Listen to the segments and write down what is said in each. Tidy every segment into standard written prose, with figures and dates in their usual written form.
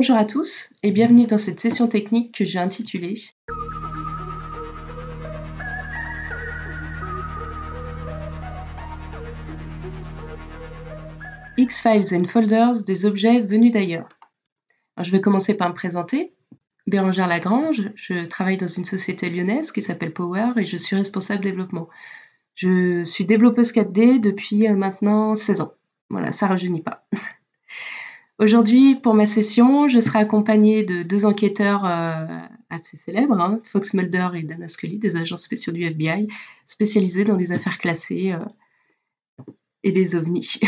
Bonjour à tous et bienvenue dans cette session technique que j'ai intitulée X-Files and Folders des objets venus d'ailleurs. Alors, je vais commencer par me présenter. Bérangère Lagrange, je travaille dans une société lyonnaise qui s'appelle Power et je suis responsable développement. Je suis développeuse 4D depuis maintenant 16 ans. Voilà, ça rajeunit pas. Aujourd'hui, pour ma session, je serai accompagnée de deux enquêteurs assez célèbres, Fox Mulder et Dana Scully, des agents spéciaux du FBI, spécialisés dans les affaires classées et les ovnis.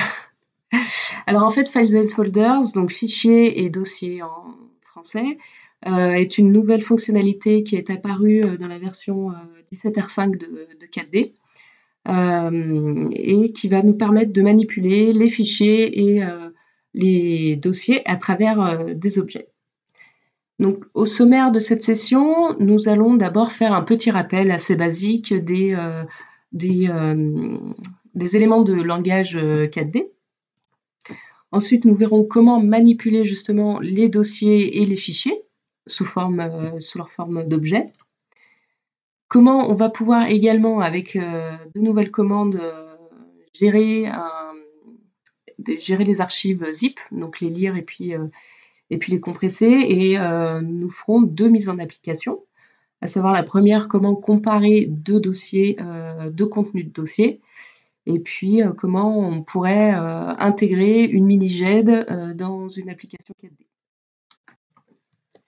Alors en fait, Files and Folders, donc fichiers et dossiers en français, est une nouvelle fonctionnalité qui est apparue dans la version 17R5 de 4D et qui va nous permettre de manipuler les fichiers et les dossiers à travers des objets. Donc, au sommaire de cette session, nous allons d'abord faire un petit rappel assez basique des éléments de langage 4D. Ensuite, nous verrons comment manipuler justement les dossiers et les fichiers sous leur forme d'objets. Comment on va pouvoir également, avec de nouvelles commandes, gérer les archives zip, donc les lire et puis les compresser. Et nous ferons deux mises en application, à savoir la première, comment comparer deux dossiers, deux contenus de dossiers, et puis comment on pourrait intégrer une mini-GED dans une application 4D.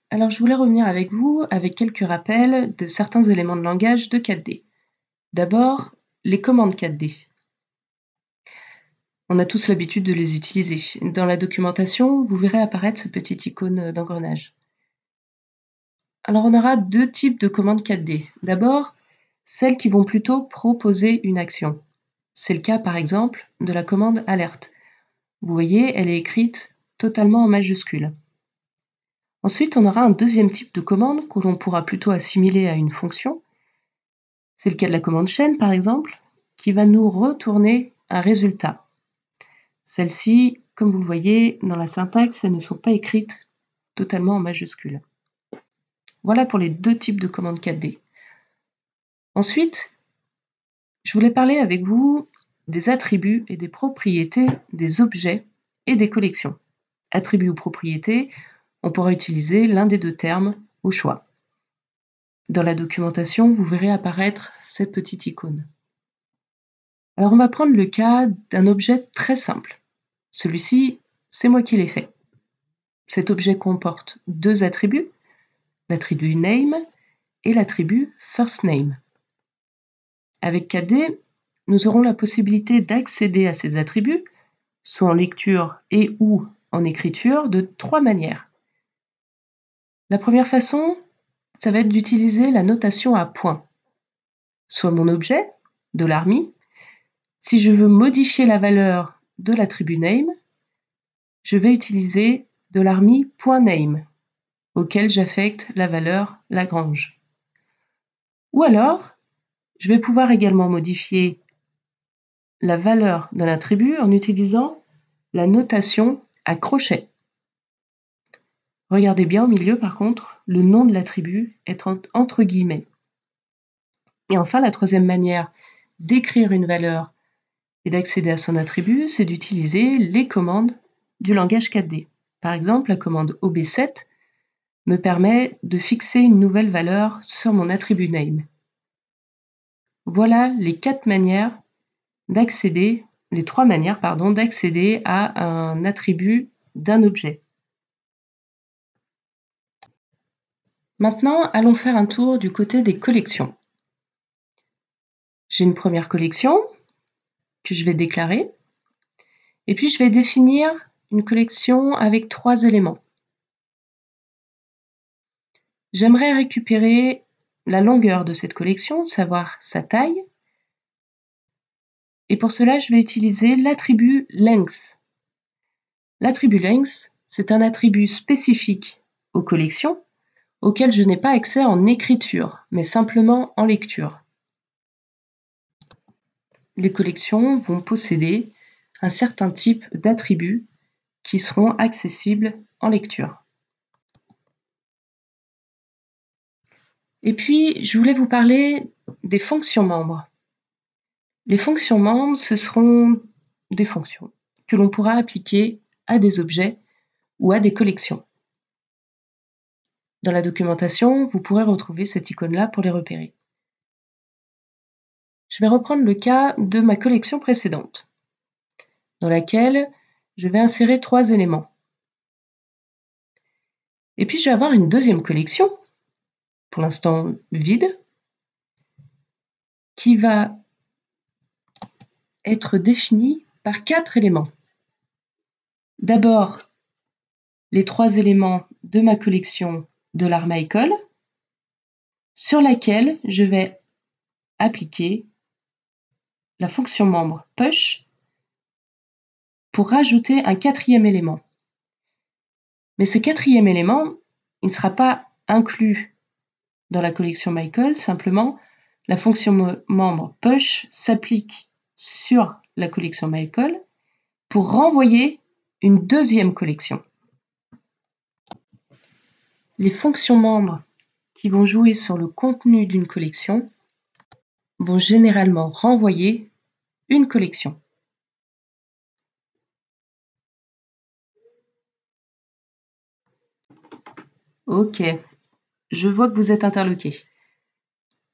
Alors je voulais revenir avec vous avec quelques rappels de certains éléments de langage de 4D. D'abord, les commandes 4D. On a tous l'habitude de les utiliser. Dans la documentation, vous verrez apparaître ce petit icône d'engrenage. Alors on aura deux types de commandes 4D. D'abord, celles qui vont plutôt proposer une action. C'est le cas par exemple de la commande alerte. Vous voyez, elle est écrite totalement en majuscules. Ensuite, on aura un deuxième type de commande que l'on pourra plutôt assimiler à une fonction. C'est le cas de la commande chaîne par exemple, qui va nous retourner un résultat. Celles-ci, comme vous le voyez dans la syntaxe, elles ne sont pas écrites totalement en majuscules. Voilà pour les deux types de commandes 4D. Ensuite, je voulais parler avec vous des attributs et des propriétés des objets et des collections. Attributs ou propriétés, on pourra utiliser l'un des deux termes au choix. Dans la documentation, vous verrez apparaître ces petites icônes. Alors on va prendre le cas d'un objet très simple. Celui-ci, c'est moi qui l'ai fait. Cet objet comporte deux attributs, l'attribut name et l'attribut first name. Avec 4D, nous aurons la possibilité d'accéder à ces attributs, soit en lecture et ou en écriture, de trois manières. La première façon, ça va être d'utiliser la notation à points. Soit mon objet, $me, si je veux modifier la valeur de l'attribut name, je vais utiliser $me.name, auquel j'affecte la valeur Lagrange. Ou alors, je vais pouvoir également modifier la valeur d'un attribut en utilisant la notation à crochet. Regardez bien au milieu, par contre, le nom de l'attribut est entre guillemets. Et enfin, la troisième manière d'écrire une valeur et d'accéder à son attribut, c'est d'utiliser les commandes du langage 4D. Par exemple, la commande OB7 me permet de fixer une nouvelle valeur sur mon attribut name. Voilà les trois manières d'accéder à un attribut d'un objet. Maintenant, allons faire un tour du côté des collections. J'ai une première collection que je vais déclarer, et puis je vais définir une collection avec trois éléments. J'aimerais récupérer la longueur de cette collection, savoir sa taille, et pour cela, je vais utiliser l'attribut length. L'attribut length, c'est un attribut spécifique aux collections, auquel je n'ai pas accès en écriture, mais simplement en lecture. Les collections vont posséder un certain type d'attributs qui seront accessibles en lecture. Et puis, je voulais vous parler des fonctions membres. Les fonctions membres, ce seront des fonctions que l'on pourra appliquer à des objets ou à des collections. Dans la documentation, vous pourrez retrouver cette icône-là pour les repérer. Je vais reprendre le cas de ma collection précédente, dans laquelle je vais insérer 3 éléments. Et puis, je vais avoir une deuxième collection, pour l'instant vide, qui va être définie par 4 éléments. D'abord, les 3 éléments de ma collection de l'art Michael, sur laquelle je vais appliquer la fonction membre push pour rajouter un 4e élément. Mais ce 4e élément, il ne sera pas inclus dans la collection Michael, simplement la fonction membre push s'applique sur la collection Michael pour renvoyer une deuxième collection. Les fonctions membres qui vont jouer sur le contenu d'une collection vont généralement renvoyer une collection. Ok, je vois que vous êtes interloqués.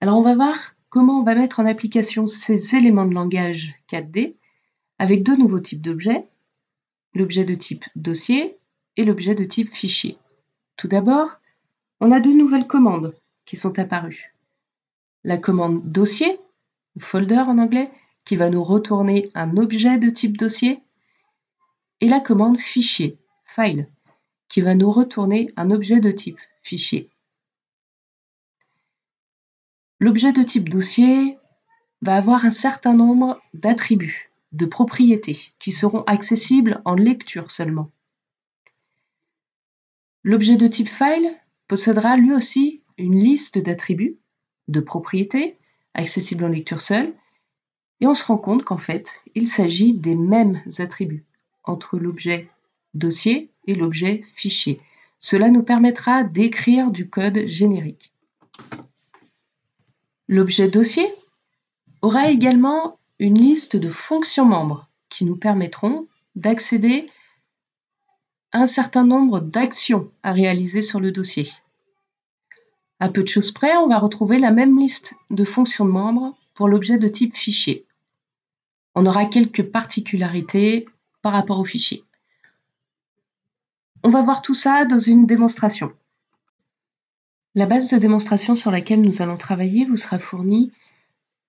Alors on va voir comment on va mettre en application ces éléments de langage 4D avec 2 nouveaux types d'objets, l'objet de type dossier et l'objet de type fichier. Tout d'abord, on a 2 nouvelles commandes qui sont apparues. La commande dossier, ou folder en anglais, qui va nous retourner un objet de type dossier, et la commande fichier, file, qui va nous retourner un objet de type fichier. L'objet de type dossier va avoir un certain nombre d'attributs, de propriétés, qui seront accessibles en lecture seulement. L'objet de type file possédera lui aussi une liste d'attributs, de propriétés, accessibles en lecture seule, et on se rend compte qu'en fait, il s'agit des mêmes attributs entre l'objet dossier et l'objet fichier. Cela nous permettra d'écrire du code générique. L'objet dossier aura également une liste de fonctions membres qui nous permettront d'accéder à un certain nombre d'actions à réaliser sur le dossier. À peu de choses près, on va retrouver la même liste de fonctions membres pour l'objet de type fichier. On aura quelques particularités par rapport au fichier. On va voir tout ça dans une démonstration. La base de démonstration sur laquelle nous allons travailler vous sera fournie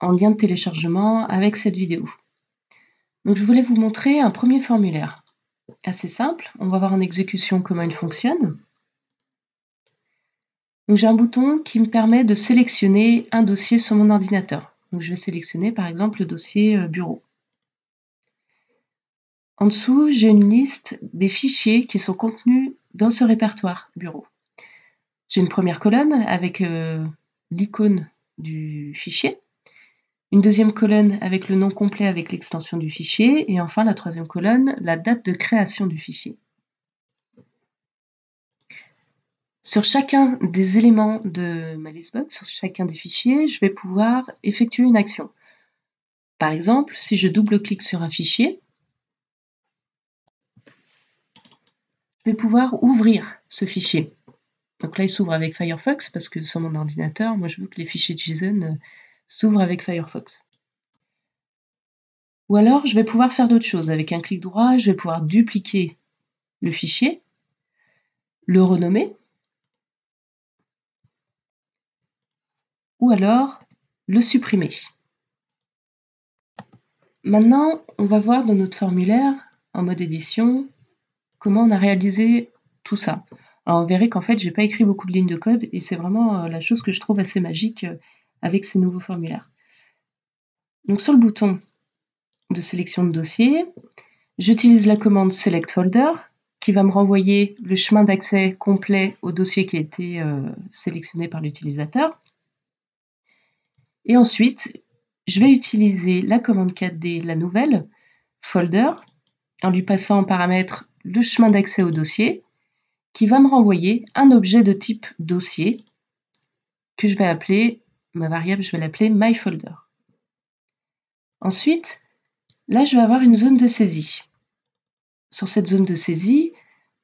en lien de téléchargement avec cette vidéo. Donc je voulais vous montrer un premier formulaire. Assez simple, on va voir en exécution comment il fonctionne. Donc j'ai un bouton qui me permet de sélectionner un dossier sur mon ordinateur. Donc je vais sélectionner par exemple le dossier bureau. En dessous, j'ai une liste des fichiers qui sont contenus dans ce répertoire bureau. J'ai une première colonne avec l'icône du fichier, une deuxième colonne avec le nom complet avec l'extension du fichier, et enfin la troisième colonne, la date de création du fichier. Sur chacun des éléments de ma listbox, sur chacun des fichiers, je vais pouvoir effectuer une action. Par exemple, si je double-clique sur un fichier, je vais pouvoir ouvrir ce fichier. Donc là, il s'ouvre avec Firefox parce que sur mon ordinateur, moi je veux que les fichiers JSON s'ouvrent avec Firefox. Ou alors, je vais pouvoir faire d'autres choses. Avec un clic droit, je vais pouvoir dupliquer le fichier, le renommer, ou alors le supprimer. Maintenant, on va voir dans notre formulaire, en mode édition, comment on a réalisé tout ça. Alors, vous verrez qu'en fait, je n'ai pas écrit beaucoup de lignes de code et c'est vraiment la chose que je trouve assez magique avec ces nouveaux formulaires. Donc, sur le bouton de sélection de dossier, j'utilise la commande Select Folder qui va me renvoyer le chemin d'accès complet au dossier qui a été sélectionné par l'utilisateur. Et ensuite, je vais utiliser la commande 4D, la nouvelle, Folder, en lui passant en paramètre le chemin d'accès au dossier, qui va me renvoyer un objet de type dossier que je vais appeler, ma variable, je vais l'appeler myFolder. Ensuite, là, je vais avoir une zone de saisie. Sur cette zone de saisie,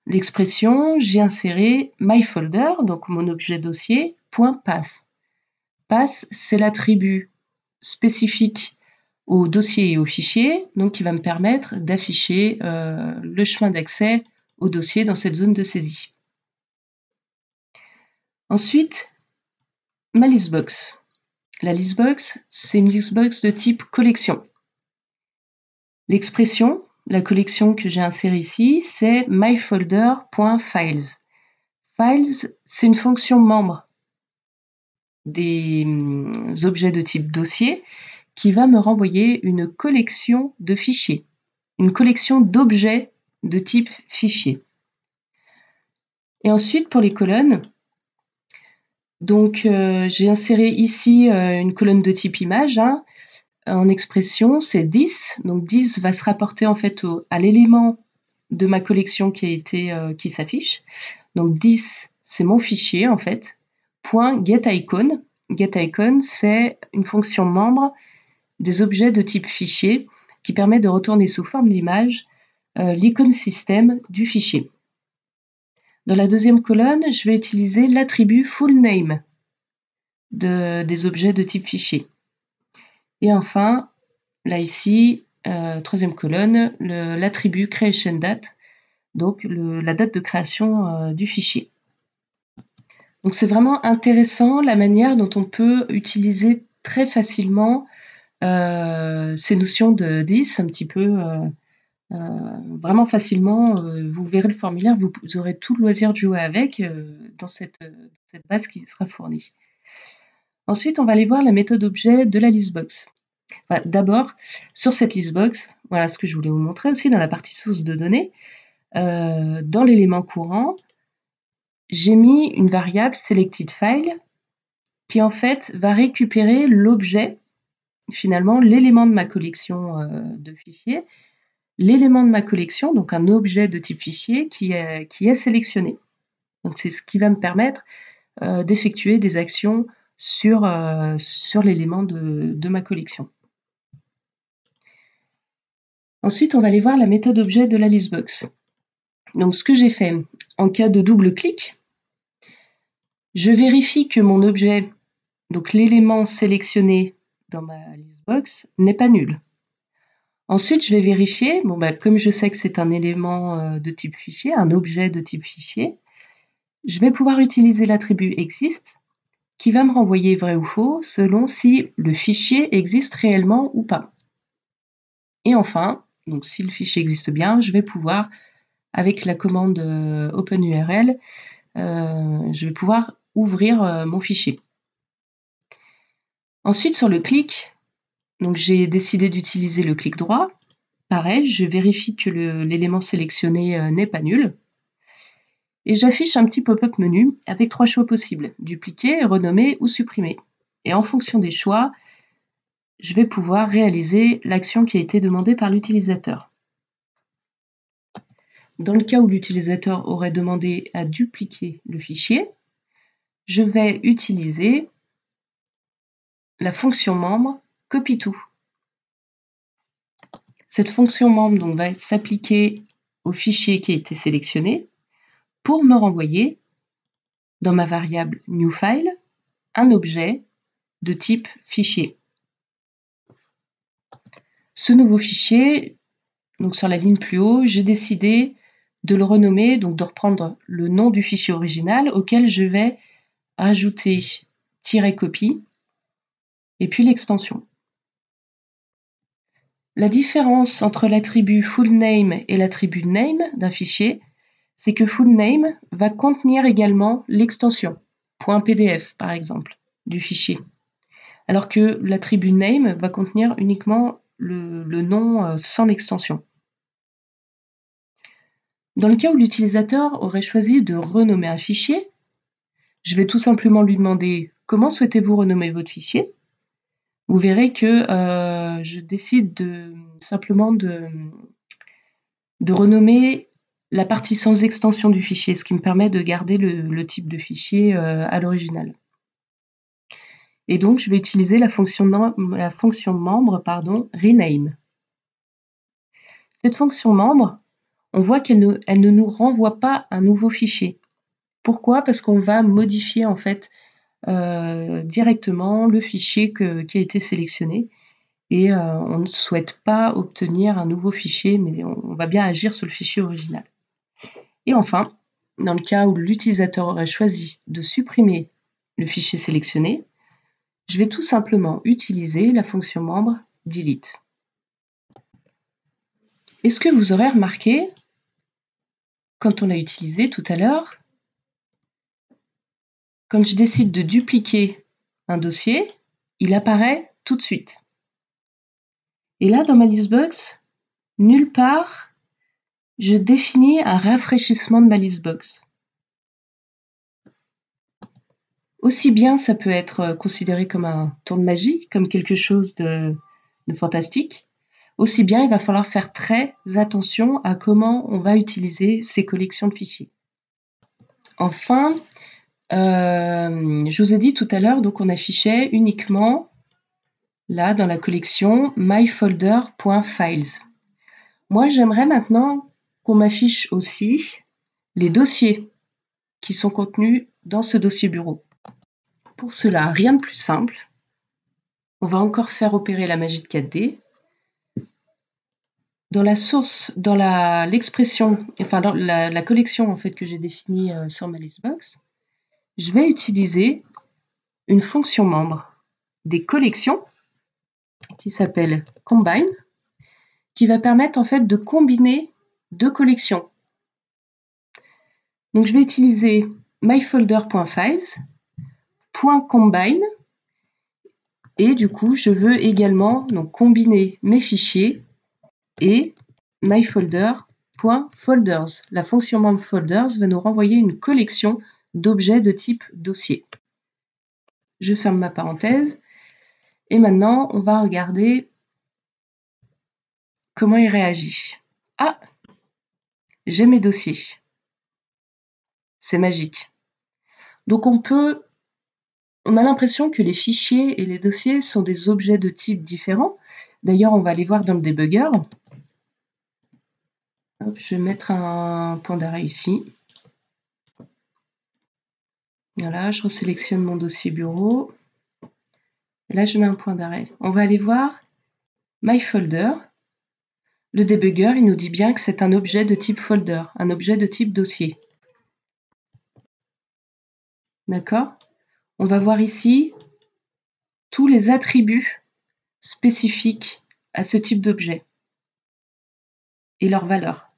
l'expression, j'ai inséré myFolder, donc mon objet dossier, .path. Path, c'est l'attribut spécifique au dossier et au fichier, donc qui va me permettre d'afficher le chemin d'accès au dossier dans cette zone de saisie. Ensuite, ma listbox. La listbox, c'est une listbox de type collection. L'expression, la collection que j'ai insérée ici, c'est myfolder.files. Files, c'est une fonction membre des objets de type dossier qui va me renvoyer une collection de fichiers, une collection d'objets de type fichier. Et ensuite, pour les colonnes, donc j'ai inséré ici une colonne de type image. En expression, c'est 10. Donc 10 va se rapporter en fait à l'élément de ma collection qui s'affiche. Donc 10, c'est mon fichier en fait. .getIcon. GetIcon, c'est une fonction membre des objets de type fichier qui permet de retourner sous forme d'image l'icône système du fichier. Dans la deuxième colonne, je vais utiliser l'attribut fullName des objets de type fichier. Et enfin, là ici, troisième colonne, l'attribut creationDate, donc la date de création du fichier. Donc c'est vraiment intéressant la manière dont on peut utiliser très facilement ces notions de 10, un petit peu vraiment facilement. Vous verrez le formulaire, vous aurez tout le loisir de jouer avec dans cette base qui sera fournie. Ensuite, on va aller voir la méthode objet de la listbox. Enfin, d'abord, sur cette listbox, voilà ce que je voulais vous montrer aussi dans la partie source de données. Dans l'élément courant, j'ai mis une variable selectedFile qui en fait va récupérer l'objet, finalement l'élément de ma collection de fichiers, l'élément de ma collection, donc un objet de type fichier qui est sélectionné. Donc c'est ce qui va me permettre d'effectuer des actions sur l'élément de ma collection. Ensuite, on va aller voir la méthode objet de la listbox. Donc ce que j'ai fait, en cas de double clic, je vérifie que mon objet, donc l'élément sélectionné dans ma listbox, n'est pas nul. Ensuite, je vais vérifier, comme je sais que c'est un élément de type fichier, un objet de type fichier, je vais pouvoir utiliser l'attribut exist qui va me renvoyer vrai ou faux selon si le fichier existe réellement ou pas. Et enfin, donc si le fichier existe bien, je vais pouvoir, avec la commande OpenURL, je vais pouvoir ouvrir mon fichier. Ensuite, sur le clic, donc j'ai décidé d'utiliser le clic droit. Pareil, je vérifie que l'élément sélectionné n'est pas nul. Et j'affiche un petit pop-up menu avec 3 choix possibles, dupliquer, renommer ou supprimer. Et en fonction des choix, je vais pouvoir réaliser l'action qui a été demandée par l'utilisateur. Dans le cas où l'utilisateur aurait demandé à dupliquer le fichier, je vais utiliser la fonction membre copie-tout. Cette fonction membre donc, va s'appliquer au fichier qui a été sélectionné pour me renvoyer dans ma variable newFile un objet de type fichier. Ce nouveau fichier, donc sur la ligne plus haut, j'ai décidé de le renommer, donc de reprendre le nom du fichier original auquel je vais ajouter -copie et puis l'extension. La différence entre l'attribut fullName et l'attribut name d'un fichier, c'est que fullName va contenir également l'extension, .pdf par exemple, du fichier, alors que l'attribut name va contenir uniquement le nom sans l'extension. Dans le cas où l'utilisateur aurait choisi de renommer un fichier, je vais tout simplement lui demander « Comment souhaitez-vous renommer votre fichier ?» Vous verrez que je décide simplement de renommer la partie sans extension du fichier, ce qui me permet de garder le type de fichier à l'original. Et donc, je vais utiliser la fonction membre, rename. Cette fonction membre, on voit qu'elle ne nous renvoie pas un nouveau fichier. Pourquoi? Parce qu'on va modifier en fait directement le fichier qui a été sélectionné. Et on ne souhaite pas obtenir un nouveau fichier, mais on va bien agir sur le fichier original. Et enfin, dans le cas où l'utilisateur aurait choisi de supprimer le fichier sélectionné, je vais tout simplement utiliser la fonction membre delete. Est-ce que vous aurez remarqué, quand on l'a utilisé tout à l'heure, quand je décide de dupliquer un dossier, il apparaît tout de suite. Et là, dans ma listbox, nulle part, je définis un rafraîchissement de ma listbox. Aussi bien, ça peut être considéré comme un tour de magie, comme quelque chose de fantastique, aussi bien, il va falloir faire très attention à comment on va utiliser ces collections de fichiers. Enfin, je vous ai dit tout à l'heure, donc on affichait uniquement, là, dans la collection myfolder.files. Moi, j'aimerais maintenant qu'on m'affiche aussi les dossiers qui sont contenus dans ce dossier bureau. Pour cela, rien de plus simple. On va encore faire opérer la magie de 4D. Dans la source, dans l'expression, enfin dans la collection en fait que j'ai définie sur ma listbox, je vais utiliser une fonction membre des collections qui s'appelle combine, qui va permettre en fait de combiner deux collections. Donc je vais utiliser myfolder.files, .combine, et du coup je veux également donc combiner mes fichiers et myfolder.folders. La fonction membre folders va nous renvoyer une collection d'objets de type dossier. Je ferme ma parenthèse et maintenant on va regarder comment il réagit. Ah, j'ai mes dossiers. C'est magique. Donc on a l'impression que les fichiers et les dossiers sont des objets de type différents. D'ailleurs, on va aller voir dans le débugger. Hop, je vais mettre un point d'arrêt ici. Voilà, je resélectionne mon dossier bureau. Et là, je mets un point d'arrêt. On va aller voir myfolder. Le débugger, il nous dit bien que c'est un objet de type folder, un objet de type dossier. D'accord? On va voir ici tous les attributs spécifiques à ce type d'objet et leurs valeurs.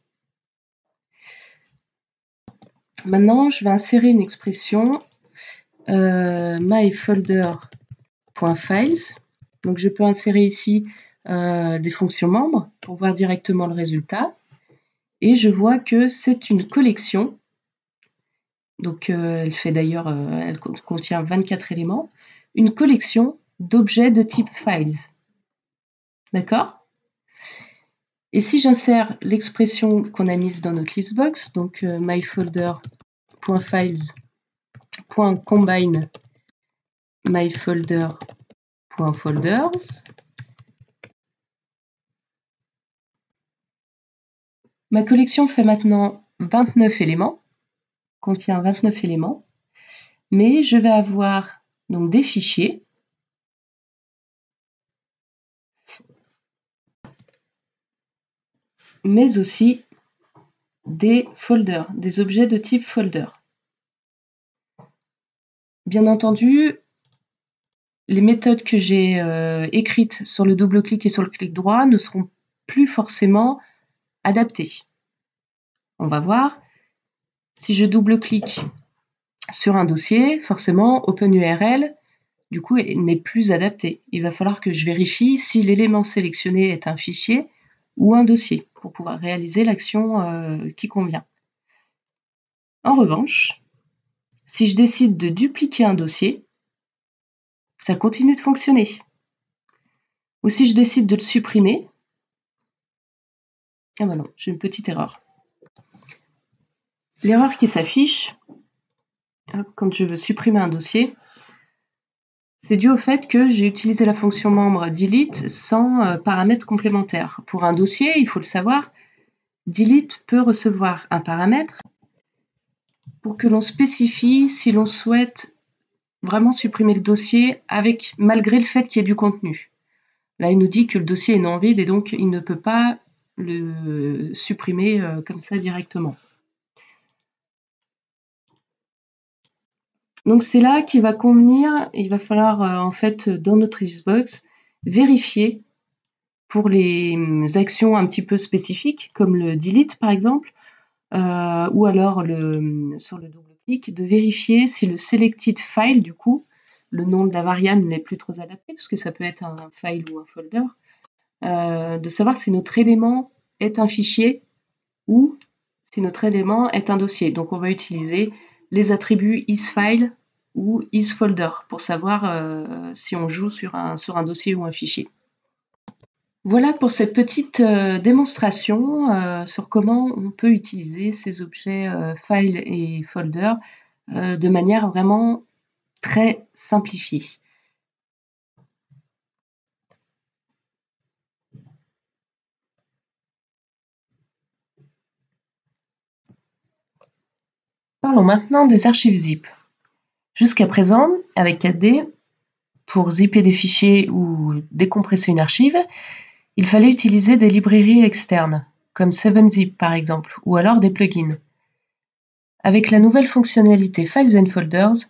Maintenant, je vais insérer une expression myfolder.files. Donc, je peux insérer ici des fonctions membres pour voir directement le résultat. Et je vois que c'est une collection. Donc, elle contient 24 éléments. Une collection d'objets de type files. D'accord? Et si j'insère l'expression qu'on a mise dans notre listbox, donc myfolder.files.combine myfolder.folders, ma collection fait maintenant 29 éléments, contient 29 éléments, mais je vais avoir donc des fichiers mais aussi des folders, des objets de type folder. Bien entendu, les méthodes que j'ai écrites sur le double-clic et sur le clic droit ne seront plus forcément adaptées. On va voir. Si je double-clique sur un dossier, forcément, OpenURL, du coup, n'est plus adapté. Il va falloir que je vérifie si l'élément sélectionné est un fichier ou un dossier pour pouvoir réaliser l'action qui convient. En revanche, si je décide de dupliquer un dossier, ça continue de fonctionner. Ou si je décide de le supprimer, ah ben non, j'ai une petite erreur. L'erreur qui s'affiche, quand je veux supprimer un dossier, C'est dû au fait que j'ai utilisé la fonction membre delete sans paramètre complémentaire. Pour un dossier, il faut le savoir, delete peut recevoir un paramètre pour que l'on spécifie si l'on souhaite vraiment supprimer le dossier malgré le fait qu'il y ait du contenu. Là, il nous dit que le dossier est non vide et donc il ne peut pas le supprimer comme ça directement. Donc c'est là qu'il va convenir, il va falloir en fait dans notre Xbox vérifier pour les actions un petit peu spécifiques comme le delete par exemple, ou alors sur le double clic, de vérifier si le selected file du coup, le nom de la variable n'est plus trop adapté parce que ça peut être un file ou un folder, de savoir si notre élément est un fichier ou si notre élément est un dossier. Donc on va utiliser les attributs isFile ou isFolder pour savoir si on joue sur un dossier ou un fichier. Voilà pour cette petite démonstration sur comment on peut utiliser ces objets file et folder de manière vraiment très simplifiée. Parlons maintenant des archives zip. Jusqu'à présent, avec 4D, pour zipper des fichiers ou décompresser une archive, il fallait utiliser des librairies externes, comme 7zip par exemple, ou alors des plugins. Avec la nouvelle fonctionnalité Files and Folders,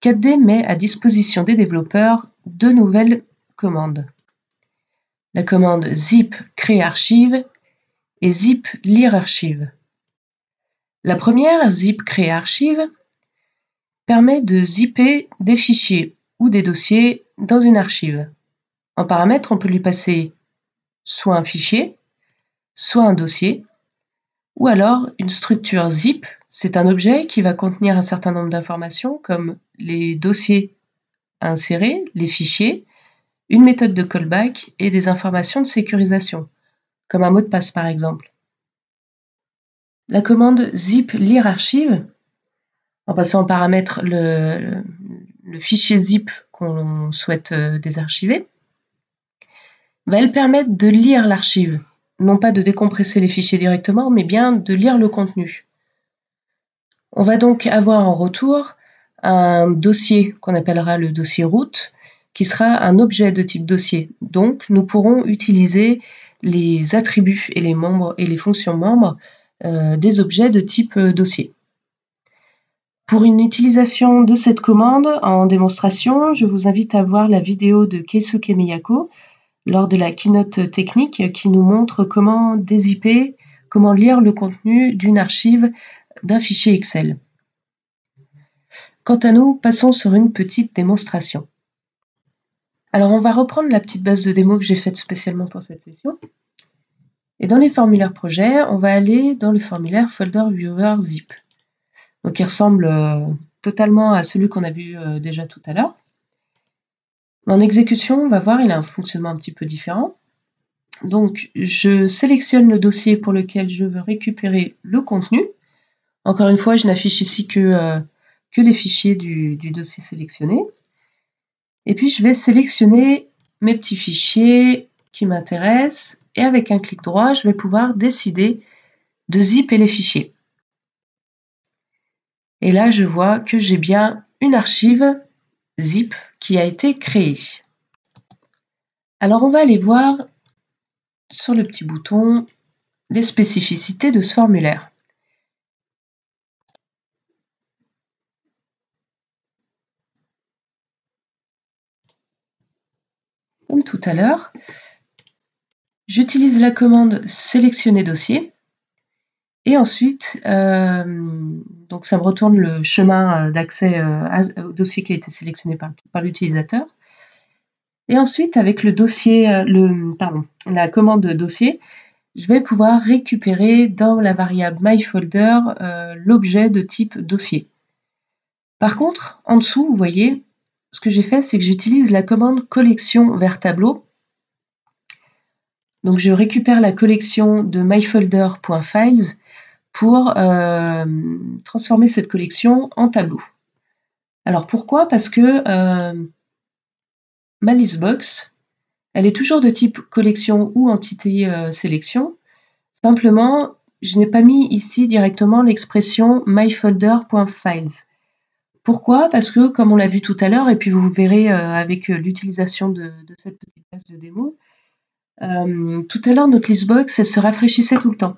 4D met à disposition des développeurs deux nouvelles commandes. La commande zip créer archive et zip lire archive. La première, zip créer archive, permet de zipper des fichiers ou des dossiers dans une archive. En paramètre, on peut lui passer soit un fichier, soit un dossier, ou alors une structure zip, c'est un objet qui va contenir un certain nombre d'informations comme les dossiers à insérer, les fichiers, une méthode de callback et des informations de sécurisation, comme un mot de passe par exemple. La commande zip lire archive, en passant en paramètre le fichier zip qu'on souhaite désarchiver, va elle permettre de lire l'archive, non pas de décompresser les fichiers directement, mais bien de lire le contenu. On va donc avoir en retour un dossier qu'on appellera le dossier root, qui sera un objet de type dossier. Donc, nous pourrons utiliser les attributs et les membres et les fonctions membres des objets de type dossier. Pour une utilisation de cette commande en démonstration, je vous invite à voir la vidéo de Keisuke Miyako lors de la keynote technique qui nous montre comment dézipper, comment lire le contenu d'une archive d'un fichier Excel. Quant à nous, passons sur une petite démonstration. Alors on va reprendre la petite base de démo que j'ai faite spécialement pour cette session. Et dans les formulaires projet, on va aller dans le formulaire Folder Viewer Zip. Donc il ressemble totalement à celui qu'on a vu déjà tout à l'heure. En exécution, on va voir, il a un fonctionnement un petit peu différent. Donc je sélectionne le dossier pour lequel je veux récupérer le contenu. Encore une fois, je n'affiche ici que les fichiers du dossier sélectionné. Et puis je vais sélectionner mes petits fichiers qui m'intéressent et avec un clic droit, je vais pouvoir décider de zipper les fichiers. Et là, je vois que j'ai bien une archive zip qui a été créée. Alors on va aller voir sur le petit bouton les spécificités de ce formulaire. Comme tout à l'heure, j'utilise la commande sélectionner dossier et ensuite, donc ça me retourne le chemin d'accès au dossier qui a été sélectionné par l'utilisateur. Et ensuite, avec le dossier, la commande dossier, je vais pouvoir récupérer dans la variable myFolder l'objet de type dossier. Par contre, en dessous, vous voyez, ce que j'ai fait, c'est que j'utilise la commande collection vers tableau. Donc je récupère la collection de myfolder.files pour transformer cette collection en tableau. Alors pourquoi ? Parce que ma listbox, elle est toujours de type collection ou entité sélection. Simplement, je n'ai pas mis ici directement l'expression myfolder.files. Pourquoi? Parce que, comme on l'a vu tout à l'heure, et puis vous verrez avec l'utilisation de cette petite base de démo, tout à l'heure, notre listbox, elle se rafraîchissait tout le temps.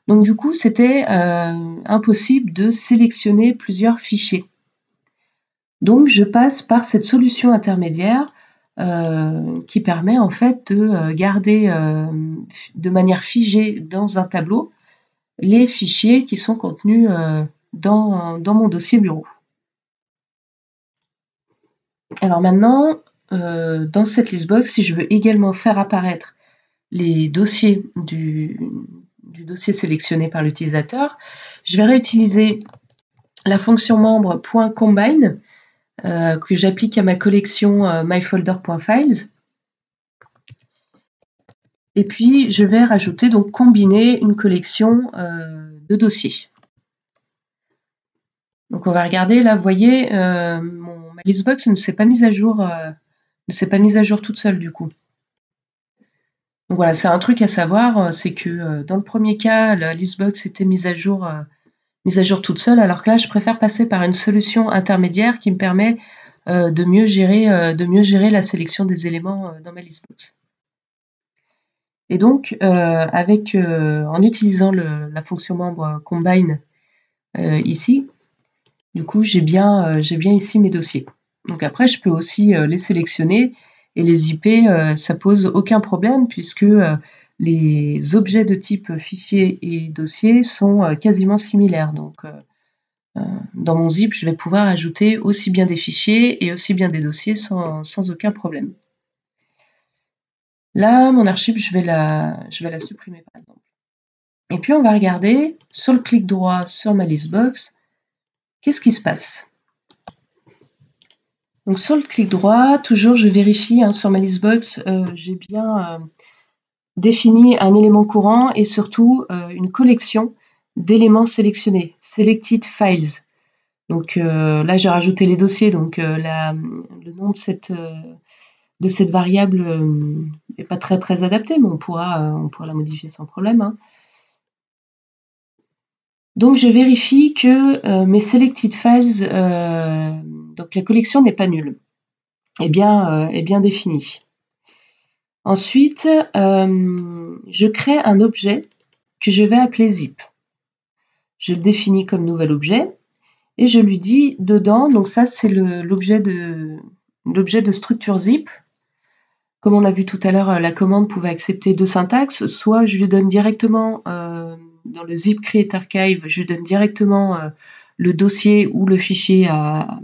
Donc du coup, c'était impossible de sélectionner plusieurs fichiers. Donc je passe par cette solution intermédiaire qui permet en fait de garder de manière figée dans un tableau les fichiers qui sont contenus dans mon dossier bureau. Alors maintenant, dans cette listbox, si je veux également faire apparaître les dossiers du dossier sélectionné par l'utilisateur, je vais réutiliser la fonction membre.combine que j'applique à ma collection myfolder.files. Et puis, je vais rajouter, donc combiner une collection de dossiers. Donc, on va regarder, là, vous voyez, ma listbox ne s'est pas mise à jour, toute seule, du coup. Donc voilà, c'est un truc à savoir, c'est que dans le premier cas, la listbox était mise à jour toute seule, alors que là, je préfère passer par une solution intermédiaire qui me permet de mieux gérer la sélection des éléments dans ma listbox. Et donc, en utilisant la fonction membre combine ici, du coup, j'ai bien ici mes dossiers. Donc après, je peux aussi les sélectionner et les zipper, ça pose aucun problème puisque les objets de type fichier et dossier sont quasiment similaires. Donc, dans mon zip, je vais pouvoir ajouter aussi bien des fichiers et aussi bien des dossiers sans aucun problème. Là, mon archive, je vais la supprimer par exemple. Et puis on va regarder sur le clic droit sur ma listbox, qu'est-ce qui se passe? Donc sur le clic droit, toujours je vérifie sur ma listbox, j'ai bien défini un élément courant et surtout une collection d'éléments sélectionnés, selected files. Donc là j'ai rajouté les dossiers, donc le nom de cette variable n'est pas très adapté, mais on pourra la modifier sans problème, hein. Donc je vérifie que mes selected files, donc la collection n'est pas nulle, est bien définie. Ensuite, je crée un objet que je vais appeler zip. Je le définis comme nouvel objet et je lui dis dedans, donc ça c'est l'objet de structure zip. Comme on l'a vu tout à l'heure, la commande pouvait accepter deux syntaxes, soit je lui donne directement dans le zip create archive, je lui donne directement le dossier ou le fichier à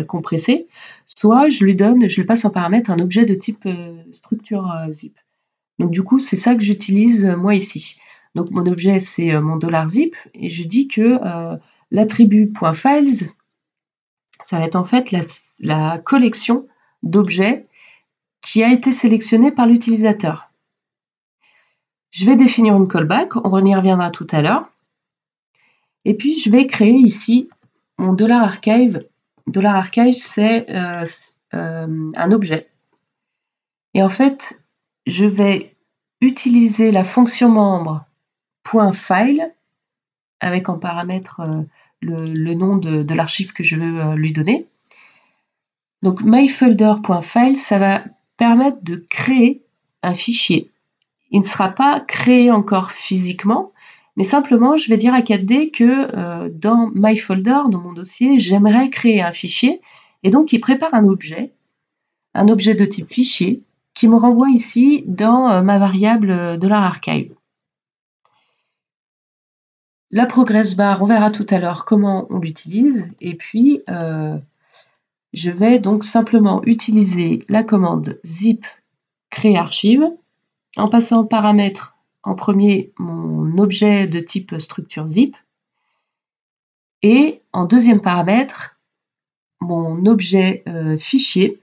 compresser, soit je lui passe en paramètre un objet de type structure zip. Donc du coup, c'est ça que j'utilise moi ici. Donc mon objet, c'est mon $zip et je dis que l'attribut .files, ça va être en fait la collection d'objets qui a été sélectionnée par l'utilisateur. Je vais définir une callback, on y reviendra tout à l'heure. Et puis je vais créer ici mon $archive. $archive, c'est un objet. Et en fait, je vais utiliser la fonction membre.file avec en paramètre le nom de l'archive que je veux lui donner. Donc myfolder.file, ça va permettre de créer un fichier. Il ne sera pas créé encore physiquement, mais simplement je vais dire à 4D que dans myfolder, dans mon dossier, j'aimerais créer un fichier et donc il prépare un objet de type fichier qui me renvoie ici dans ma variable $archive. La progress bar, on verra tout à l'heure comment on l'utilise et puis je vais donc simplement utiliser la commande zip créer archive en passant en paramètre en premier mon objet de type structure zip et en deuxième paramètre mon objet fichier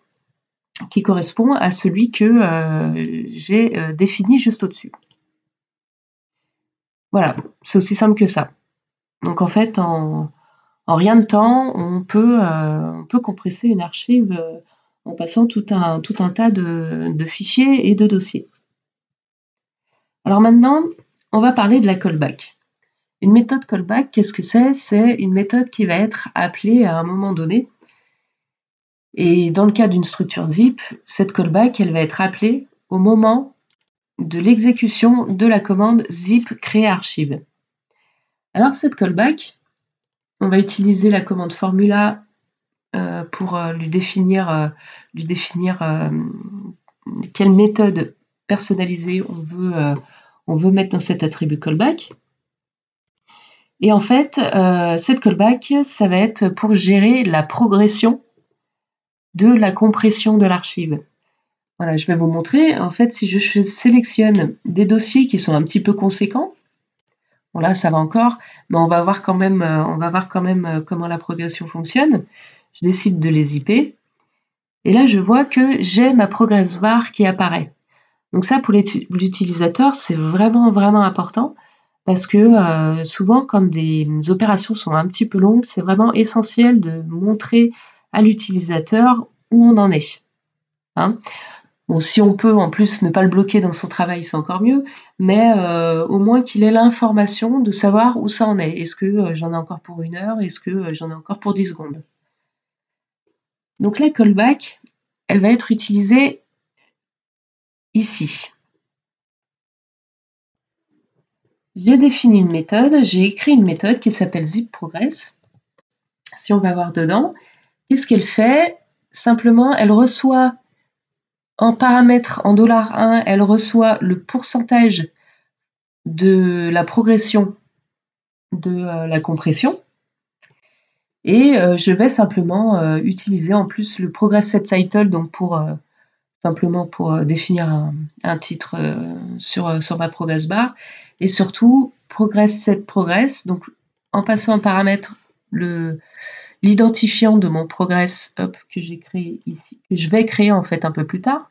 qui correspond à celui que j'ai défini juste au-dessus. Voilà, c'est aussi simple que ça. Donc en fait, en rien de temps, on peut compresser une archive en passant tout un tas de fichiers et de dossiers. Alors maintenant, on va parler de la callback. Une méthode callback, qu'est-ce que c'est? C'est une méthode qui va être appelée à un moment donné. Et dans le cas d'une structure zip, cette callback, elle va être appelée au moment de l'exécution de la commande zip créer archive. Alors cette callback, on va utiliser la commande formula pour lui définir quelle méthode personnalisée on veut mettre dans cet attribut callback. Et en fait, cette callback, ça va être pour gérer la progression de la compression de l'archive. Voilà, je vais vous montrer. En fait, si je sélectionne des dossiers qui sont un petit peu conséquents, bon là, ça va encore, mais on va voir quand même comment la progression fonctionne. Je décide de les zipper. Et là, je vois que j'ai ma progress bar qui apparaît. Donc ça, pour l'utilisateur, c'est vraiment, vraiment important parce que souvent, quand des opérations sont un petit peu longues, c'est vraiment essentiel de montrer à l'utilisateur où on en est. Hein. Bon, si on peut en plus ne pas le bloquer dans son travail, c'est encore mieux, mais au moins qu'il ait l'information de savoir où ça en est. Est-ce que j'en ai encore pour 1 heure? Est-ce que j'en ai encore pour 10 secondes? Donc la callback, elle va être utilisée ici. J'ai défini une méthode, j'ai écrit une méthode qui s'appelle zipProgress. Si on va voir dedans, qu'est-ce qu'elle fait? Simplement, elle reçoit en paramètre en $1, elle reçoit le pourcentage de la progression de la compression. Et je vais simplement utiliser en plus le progress set title, donc simplement pour définir un titre sur ma progress bar, et surtout progress set progress, donc en passant en paramètre l'identifiant de mon progress que j'ai créé ici, que je vais créer en fait un peu plus tard,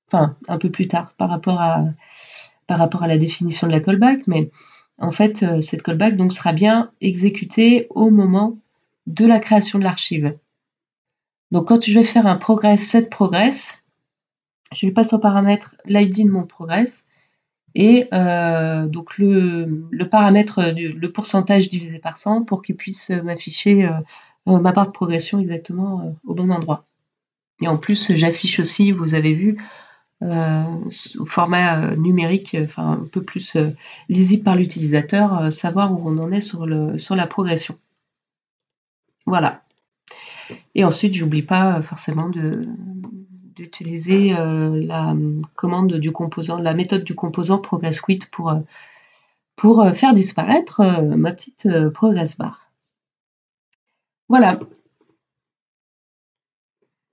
enfin un peu plus tard par rapport à la définition de la callback, mais en fait cette callback donc sera bien exécutée au moment de la création de l'archive. Donc quand je vais faire un progress set progress, je lui passe en paramètre l'id de mon progress et donc le paramètre le pourcentage divisé par 100 pour qu'il puisse m'afficher ma barre de progression exactement au bon endroit. Et en plus, j'affiche aussi, vous avez vu, au format numérique, enfin un peu plus lisible par l'utilisateur, savoir où on en est sur la progression. Voilà. Et ensuite, j'oublie pas forcément d'utiliser la commande du composant, la méthode du composant progressQuit pour faire disparaître ma petite progress bar. Voilà.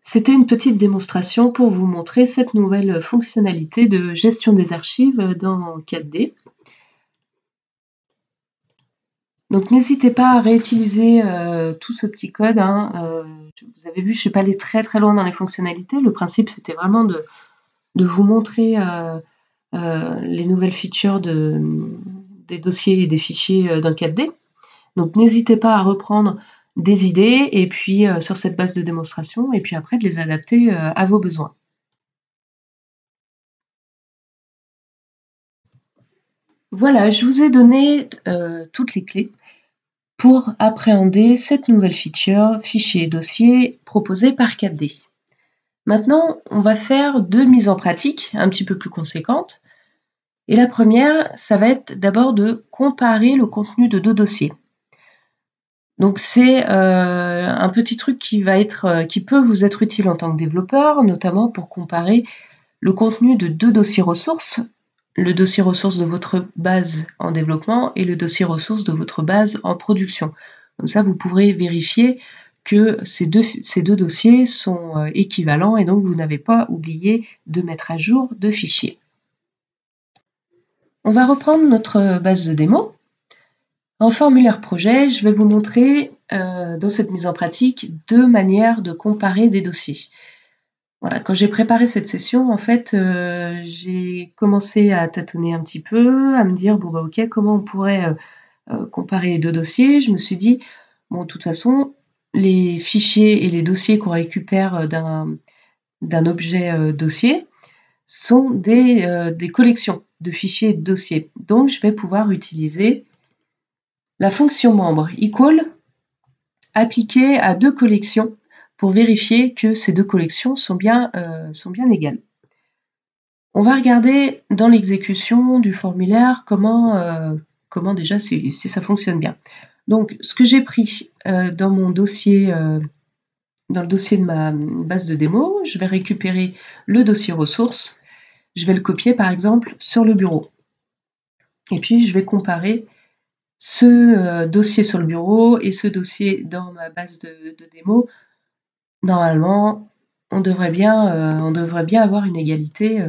C'était une petite démonstration pour vous montrer cette nouvelle fonctionnalité de gestion des archives dans 4D. Donc n'hésitez pas à réutiliser tout ce petit code. Hein. Vous avez vu, je ne suis pas allée très très loin dans les fonctionnalités. Le principe, c'était vraiment de vous montrer les nouvelles features des dossiers et des fichiers dans 4D. Donc n'hésitez pas à reprendre des idées et puis sur cette base de démonstration et puis après de les adapter à vos besoins. Voilà, je vous ai donné toutes les clés pour appréhender cette nouvelle feature fichier et dossier proposée par 4D. Maintenant, on va faire 2 mises en pratique un petit peu plus conséquentes. Et la première, ça va être d'abord de comparer le contenu de 2 dossiers. Donc c'est un petit truc qui peut vous être utile en tant que développeur, notamment pour comparer le contenu de 2 dossiers ressources, le dossier ressources de votre base en développement et le dossier ressources de votre base en production. Comme ça, vous pourrez vérifier que ces deux dossiers sont équivalents et donc vous n'avez pas oublié de mettre à jour de fichiers. On va reprendre notre base de démo. En formulaire projet, je vais vous montrer dans cette mise en pratique 2 manières de comparer des dossiers. Voilà, quand j'ai préparé cette session, en fait, j'ai commencé à tâtonner un petit peu, à me dire bon bah ok, comment on pourrait comparer les 2 dossiers. Je me suis dit bon, de toute façon, les fichiers et les dossiers qu'on récupère d'un objet dossier sont des collections de fichiers et de dossiers. Donc, je vais pouvoir utiliser la fonction membre equal appliquée à 2 collections pour vérifier que ces 2 collections sont bien égales. On va regarder dans l'exécution du formulaire comment déjà si ça fonctionne bien. Donc, ce que j'ai pris dans mon dossier, dans le dossier de ma base de démo, je vais récupérer le dossier ressources. Je vais le copier par exemple sur le bureau. Et puis, je vais comparer ce dossier sur le bureau et ce dossier dans ma base de démo. Normalement, on devrait bien avoir une égalité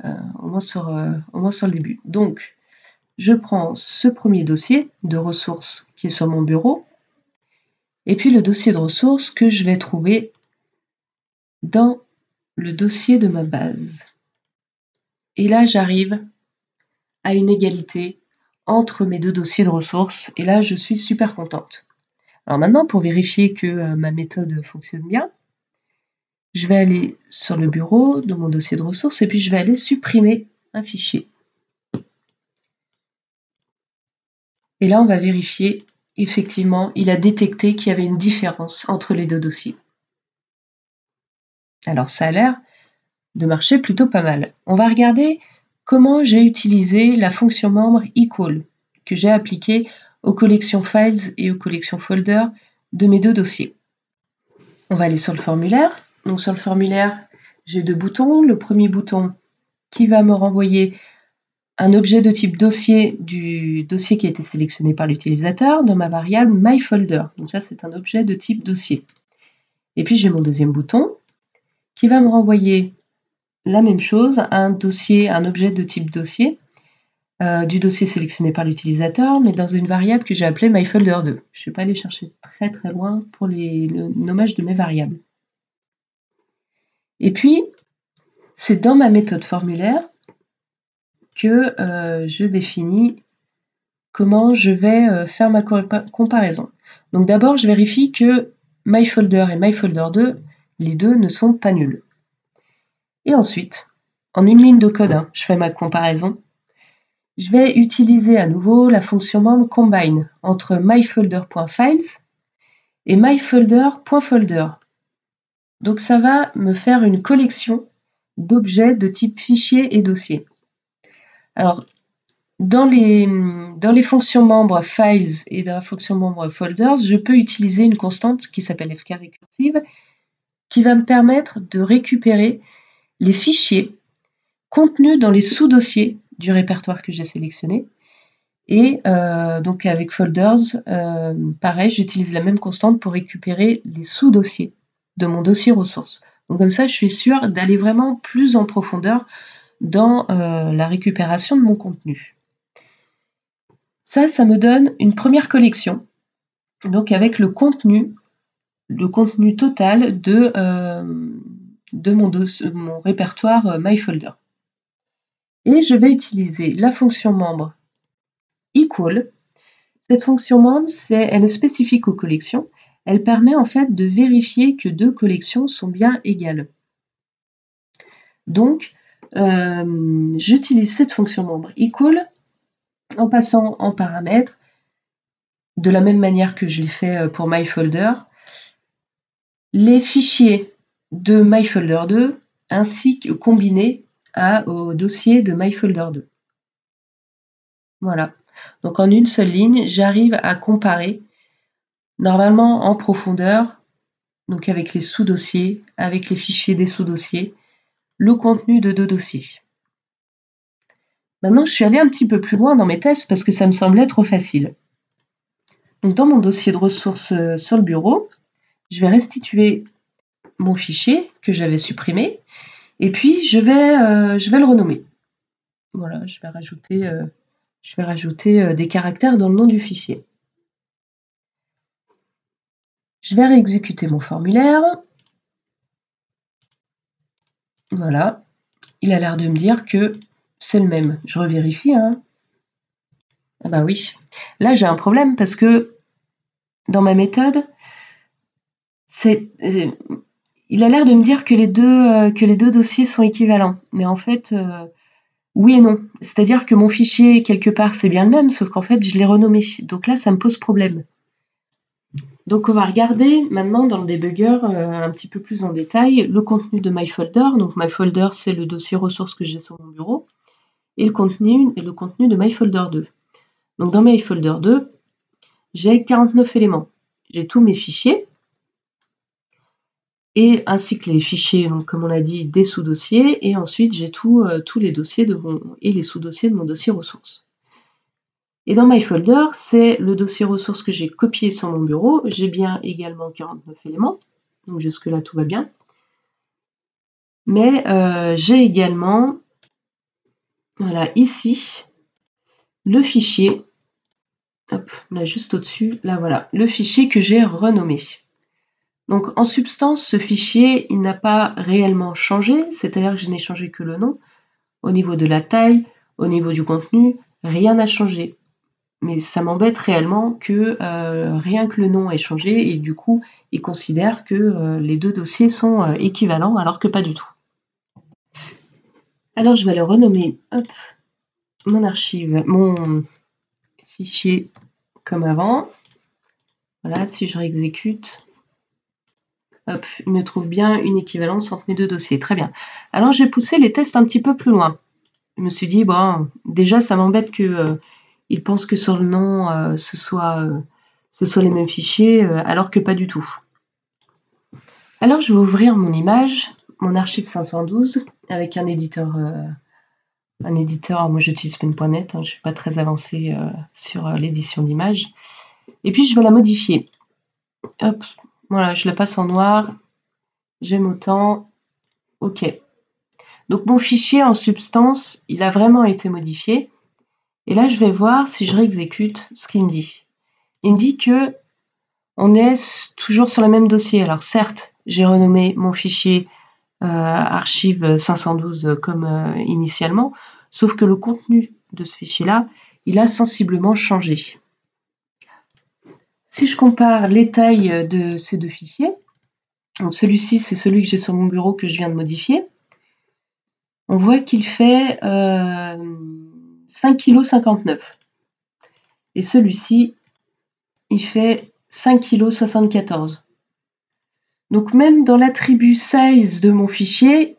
au moins sur le début. Donc, je prends ce premier dossier de ressources qui est sur mon bureau, et puis le dossier de ressources que je vais trouver dans le dossier de ma base. Et là, j'arrive à une égalité entre mes 2 dossiers de ressources, et là, je suis super contente. Alors maintenant, pour vérifier que ma méthode fonctionne bien, je vais aller sur le bureau de mon dossier de ressources, et puis je vais aller supprimer un fichier. Et là, on va vérifier, effectivement, il a détecté qu'il y avait une différence entre les 2 dossiers. Alors, ça a l'air de marcher plutôt pas mal. On va regarder comment j'ai utilisé la fonction membre equal que j'ai appliquée aux collections files et aux collections folders de mes 2 dossiers. On va aller sur le formulaire. Donc, sur le formulaire, j'ai 2 boutons. Le premier bouton qui va me renvoyer un objet de type dossier du dossier qui a été sélectionné par l'utilisateur dans ma variable myFolder. Donc ça, c'est un objet de type dossier. Et puis j'ai mon deuxième bouton qui va me renvoyer la même chose, un objet de type dossier du dossier sélectionné par l'utilisateur, mais dans une variable que j'ai appelée myFolder2. Je ne suis pas allée chercher très très loin pour le nommage de mes variables. Et puis, c'est dans ma méthode formulaire que je définis comment je vais faire ma comparaison. Donc d'abord, je vérifie que myFolder et myFolder2, les deux ne sont pas nuls. Et ensuite, en une ligne de code, je fais ma comparaison. Je vais utiliser à nouveau la fonction membre combine entre myfolder.files et myfolder.folder. Donc ça va me faire une collection d'objets de type fichier et dossier. Alors, dans les fonctions membres files et dans la fonction membre folders, je peux utiliser une constante qui s'appelle fk recursive qui va me permettre de récupérer les fichiers contenus dans les sous-dossiers du répertoire que j'ai sélectionné. Et donc avec folders, pareil, j'utilise la même constante pour récupérer les sous-dossiers de mon dossier ressources. Donc comme ça, je suis sûre d'aller vraiment plus en profondeur dans la récupération de mon contenu. Ça me donne une première collection, donc avec le contenu total de mon répertoire myFolder. Et je vais utiliser la fonction membre equal. Cette fonction membre, elle est spécifique aux collections. Elle permet en fait de vérifier que 2 collections sont bien égales. Donc, j'utilise cette fonction membre equal en passant en paramètre, de la même manière que je l'ai fait pour myFolder, les fichiers de myFolder2 ainsi que combinés au dossier de myFolder2. Voilà. Donc en une seule ligne, j'arrive à comparer normalement en profondeur, donc avec les sous-dossiers, avec les fichiers des sous-dossiers, le contenu de 2 dossiers. Maintenant, je suis allée un petit peu plus loin dans mes tests parce que ça me semblait trop facile. Donc dans mon dossier de ressources sur le bureau, je vais restituer mon fichier que j'avais supprimé et puis je vais le renommer. Voilà, je vais rajouter des caractères dans le nom du fichier. Je vais réexécuter mon formulaire. Voilà, il a l'air de me dire que c'est le même. Je revérifie. Ah bah oui. Là, j'ai un problème parce que dans ma méthode, il a l'air de me dire que les deux dossiers sont équivalents. Mais en fait, oui et non. C'est-à-dire que mon fichier, quelque part, c'est bien le même, sauf qu'en fait, je l'ai renommé. Donc là, ça me pose problème. Donc on va regarder maintenant dans le debugger un petit peu plus en détail le contenu de MyFolder. Donc MyFolder, c'est le dossier ressources que j'ai sur mon bureau, et le contenu de MyFolder 2. Donc dans MyFolder 2, j'ai 49 éléments. J'ai tous mes fichiers, et ainsi que les fichiers, donc, comme on l'a dit, des sous-dossiers, et ensuite j'ai tous les dossiers et les sous-dossiers de mon dossier ressources. Et dans MyFolder, c'est le dossier ressources que j'ai copié sur mon bureau. J'ai bien également 49 éléments, donc jusque-là tout va bien. Mais j'ai également, voilà, ici, le fichier, hop, là juste au-dessus, là voilà, le fichier que j'ai renommé. Donc en substance, ce fichier, il n'a pas réellement changé, c'est-à-dire que je n'ai changé que le nom. Au niveau de la taille, au niveau du contenu, rien n'a changé. Mais ça m'embête réellement que rien que le nom ait changé, et du coup, il considère que les deux dossiers sont équivalents, alors que pas du tout. Alors je vais le renommer, hop, mon fichier comme avant. Voilà, si je réexécute, hop, il me trouve bien une équivalence entre mes deux dossiers. Très bien. Alors j'ai poussé les tests un petit peu plus loin. Je me suis dit, bon, déjà ça m'embête que il pense que sur le nom ce soit les mêmes fichiers, alors que pas du tout. Alors je vais ouvrir mon image, mon archive 512, avec un éditeur. Moi j'utilise Pen.net, je ne suis pas très avancée sur l'édition d'images. Et puis je vais la modifier. Hop, voilà, je la passe en noir. J'aime autant. OK. Donc mon fichier en substance, il a vraiment été modifié. Et là, je vais voir si je réexécute ce qu'il me dit. Il me dit que on est toujours sur le même dossier. Alors certes, j'ai renommé mon fichier archive 512 comme initialement, sauf que le contenu de ce fichier-là, il a sensiblement changé. Si je compare les tailles de ces deux fichiers, donc celui-ci, c'est celui que j'ai sur mon bureau que je viens de modifier, on voit qu'il fait 5,59 kg. Et celui-ci, il fait 5,74 kg. Donc même dans l'attribut size de mon fichier,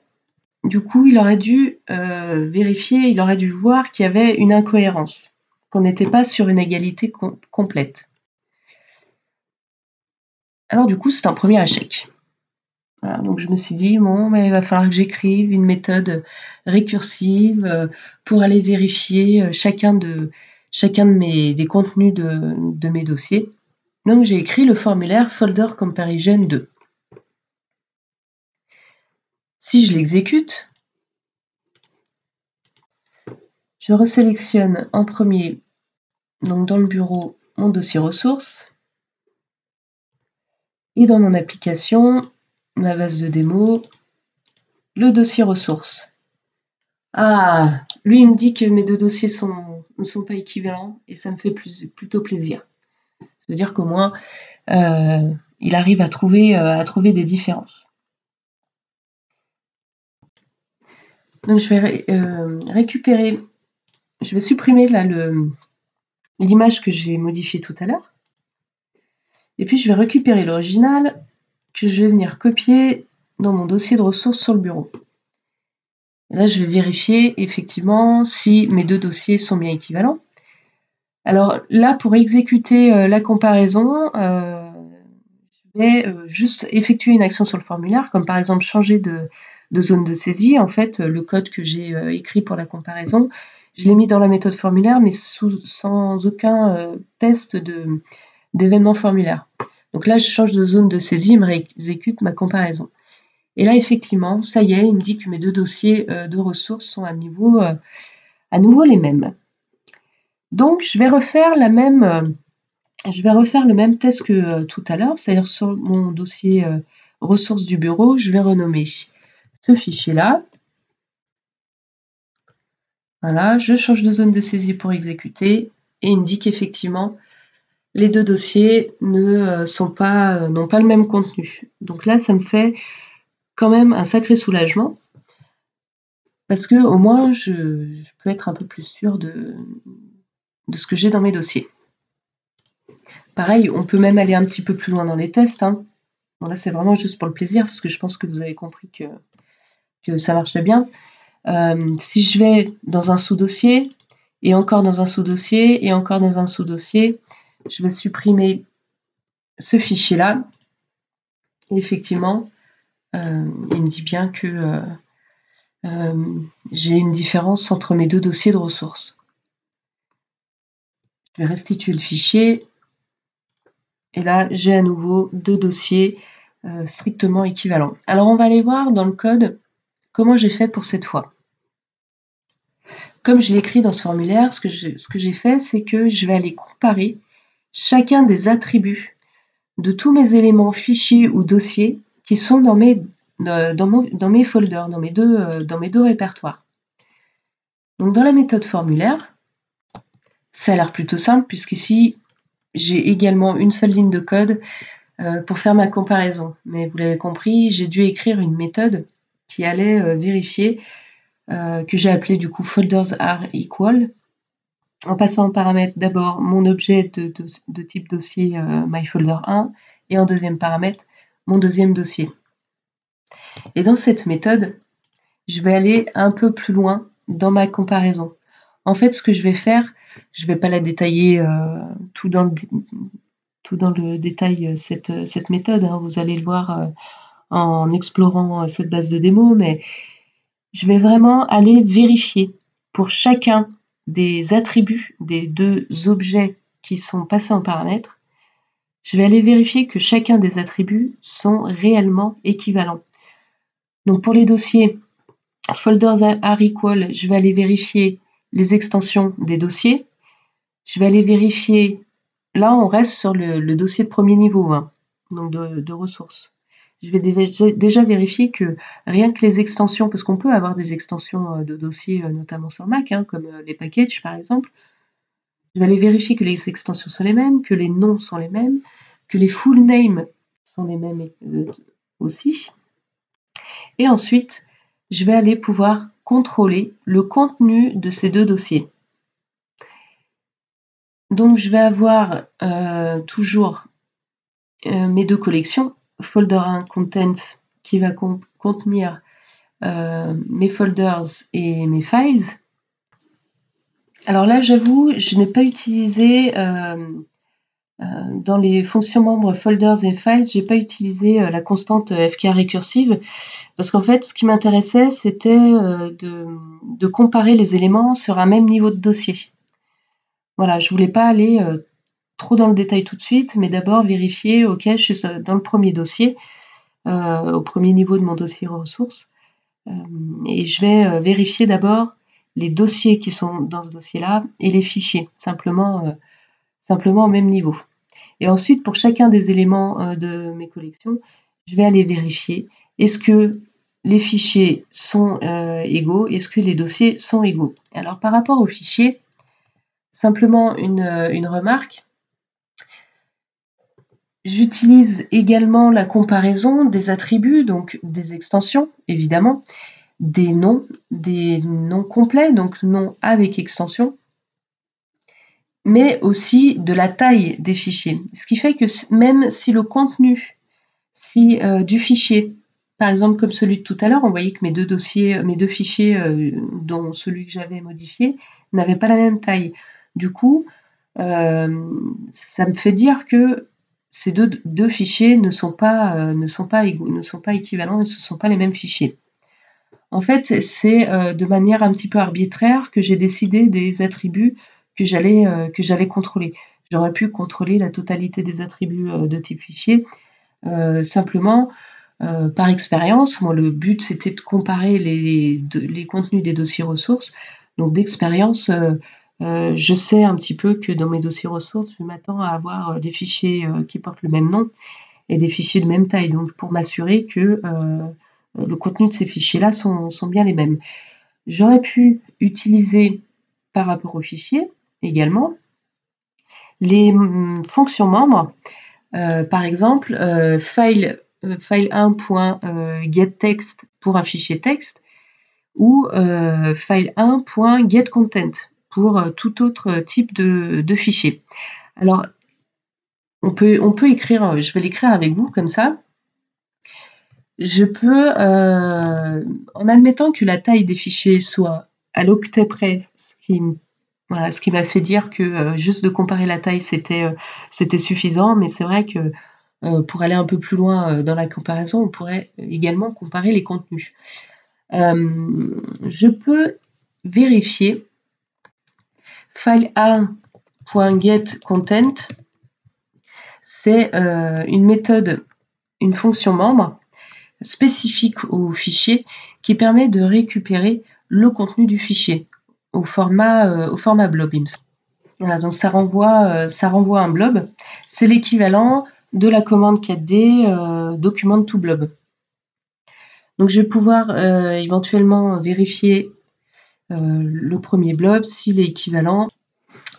du coup, il aurait dû vérifier, il aurait dû voir qu'il y avait une incohérence, qu'on n'était pas sur une égalité complète. Alors du coup, c'est un premier échec. Voilà, donc je me suis dit, bon, mais il va falloir que j'écrive une méthode récursive pour aller vérifier chacun des contenus de mes dossiers. Donc j'ai écrit le formulaire Folder Comparison 2. Si je l'exécute, je resélectionne en premier, donc dans le bureau, mon dossier ressources, et dans mon application, ma base de démo, le dossier ressources. Ah, lui il me dit que mes deux dossiers ne sont pas équivalents, et ça me fait plutôt plaisir. Ça veut dire qu'au moins, il arrive à trouver des différences. Donc je vais récupérer, je vais supprimer là l'image que j'ai modifiée tout à l'heure. Et puis je vais récupérer l'original que je vais venir copier dans mon dossier de ressources sur le bureau. Et là, je vais vérifier effectivement si mes deux dossiers sont bien équivalents. Alors là, pour exécuter la comparaison, je vais juste effectuer une action sur le formulaire, comme par exemple changer de zone de saisie. En fait, le code que j'ai écrit pour la comparaison, je l'ai mis dans la méthode formulaire, mais sans aucun test d'événement formulaire. Donc là, je change de zone de saisie, il me réexécute ma comparaison. Et là, effectivement, ça y est, il me dit que mes deux dossiers de ressources sont à nouveau les mêmes. Donc, je vais refaire le même test que tout à l'heure, c'est-à-dire sur mon dossier ressources du bureau, je vais renommer ce fichier-là. Voilà, je change de zone de saisie pour exécuter, et il me dit qu'effectivement, les 2 dossiers n'ont pas le même contenu. Donc là, ça me fait quand même un sacré soulagement parce qu'au moins je peux être un peu plus sûre de ce que j'ai dans mes dossiers. Pareil, on peut même aller un petit peu plus loin dans les tests, hein. Bon là, c'est vraiment juste pour le plaisir parce que je pense que vous avez compris que ça marche bien. Si je vais dans un sous-dossier et encore dans un sous-dossier et encore dans un sous-dossier, je vais supprimer ce fichier-là. Et effectivement, il me dit bien que j'ai une différence entre mes 2 dossiers de ressources. Je vais restituer le fichier et là, j'ai à nouveau 2 dossiers strictement équivalents. Alors, on va aller voir dans le code comment j'ai fait pour cette fois. Comme je l'ai écrit dans ce formulaire, ce que j'ai fait, c'est que je vais aller comparer chacun des attributs de tous mes éléments fichiers ou dossiers qui sont dans mes folders, dans mes deux répertoires. Donc dans la méthode formulaire, ça a l'air plutôt simple puisqu'ici, j'ai également une seule ligne de code pour faire ma comparaison. Mais vous l'avez compris, j'ai dû écrire une méthode qui allait vérifier, que j'ai appelée du coup folders are equal, en passant en paramètre d'abord mon objet de type dossier myfolder1 et en deuxième paramètre mon deuxième dossier. Et dans cette méthode, je vais aller un peu plus loin dans ma comparaison. En fait, ce que je vais faire, je ne vais pas la détailler tout dans le détail, cette méthode, hein, vous allez le voir en explorant cette base de démo, mais je vais vraiment aller vérifier pour chacun des attributs des 2 objets qui sont passés en paramètres, je vais aller vérifier que chacun des attributs sont réellement équivalents. Donc pour les dossiers folders are equal, je vais aller vérifier les extensions des dossiers. Je vais aller vérifier, là on reste sur le dossier de premier niveau, hein, donc de ressources. Je vais déjà vérifier que rien que les extensions, parce qu'on peut avoir des extensions de dossiers, notamment sur Mac, hein, comme les packages par exemple. Je vais aller vérifier que les extensions sont les mêmes, que les noms sont les mêmes, que les full names sont les mêmes aussi. Et ensuite, je vais aller pouvoir contrôler le contenu de ces 2 dossiers. Donc je vais avoir toujours mes 2 collections, folder 1 contents qui va contenir mes folders et mes files. Alors là, j'avoue, je n'ai pas utilisé dans les fonctions membres folders et files, j'ai pas utilisé la constante fk récursive parce qu'en fait, ce qui m'intéressait, c'était de comparer les éléments sur un même niveau de dossier. Voilà, je voulais pas aller trop dans le détail tout de suite, mais d'abord vérifier, ok, je suis dans le premier dossier, au premier niveau de mon dossier ressources, et je vais vérifier d'abord les dossiers qui sont dans ce dossier-là et les fichiers, simplement au même niveau. Et ensuite, pour chacun des éléments de mes collections, je vais aller vérifier est-ce que les fichiers sont égaux, est-ce que les dossiers sont égaux. Alors par rapport aux fichiers, simplement une remarque. J'utilise également la comparaison des attributs, donc des extensions, évidemment, des noms complets, donc noms avec extension, mais aussi de la taille des fichiers. Ce qui fait que même si le contenu du fichier, par exemple comme celui de tout à l'heure, on voyait que mes deux fichiers, dont celui que j'avais modifié, n'avaient pas la même taille. Du coup, ça me fait dire que ces deux fichiers ne sont pas égaux, ne sont pas équivalents et ce ne sont pas les mêmes fichiers. En fait, c'est de manière un petit peu arbitraire que j'ai décidé des attributs que j'allais contrôler. J'aurais pu contrôler la totalité des attributs de type fichier. Simplement, par expérience, moi le but c'était de comparer les contenus des dossiers ressources. Donc d'expérience, je sais un petit peu que dans mes dossiers ressources, je m'attends à avoir des fichiers qui portent le même nom et des fichiers de même taille. Donc pour m'assurer que le contenu de ces fichiers-là sont bien les mêmes. J'aurais pu utiliser par rapport aux fichiers également les fonctions membres, par exemple, file1.getText pour un fichier texte ou file1.getContent pour tout autre type de fichier. Alors, on peut écrire, je vais l'écrire avec vous comme ça. Je peux, en admettant que la taille des fichiers soit à l'octet près, ce qui m'a fait dire que juste de comparer la taille, c'était suffisant, mais c'est vrai que pour aller un peu plus loin dans la comparaison, on pourrait également comparer les contenus. Je peux vérifier file1.getContent, c'est une méthode, une fonction membre spécifique au fichier qui permet de récupérer le contenu du fichier au format blob. Voilà, donc ça renvoie un blob. C'est l'équivalent de la commande 4D document to blob. Donc je vais pouvoir éventuellement vérifier le premier blob s'il est équivalent.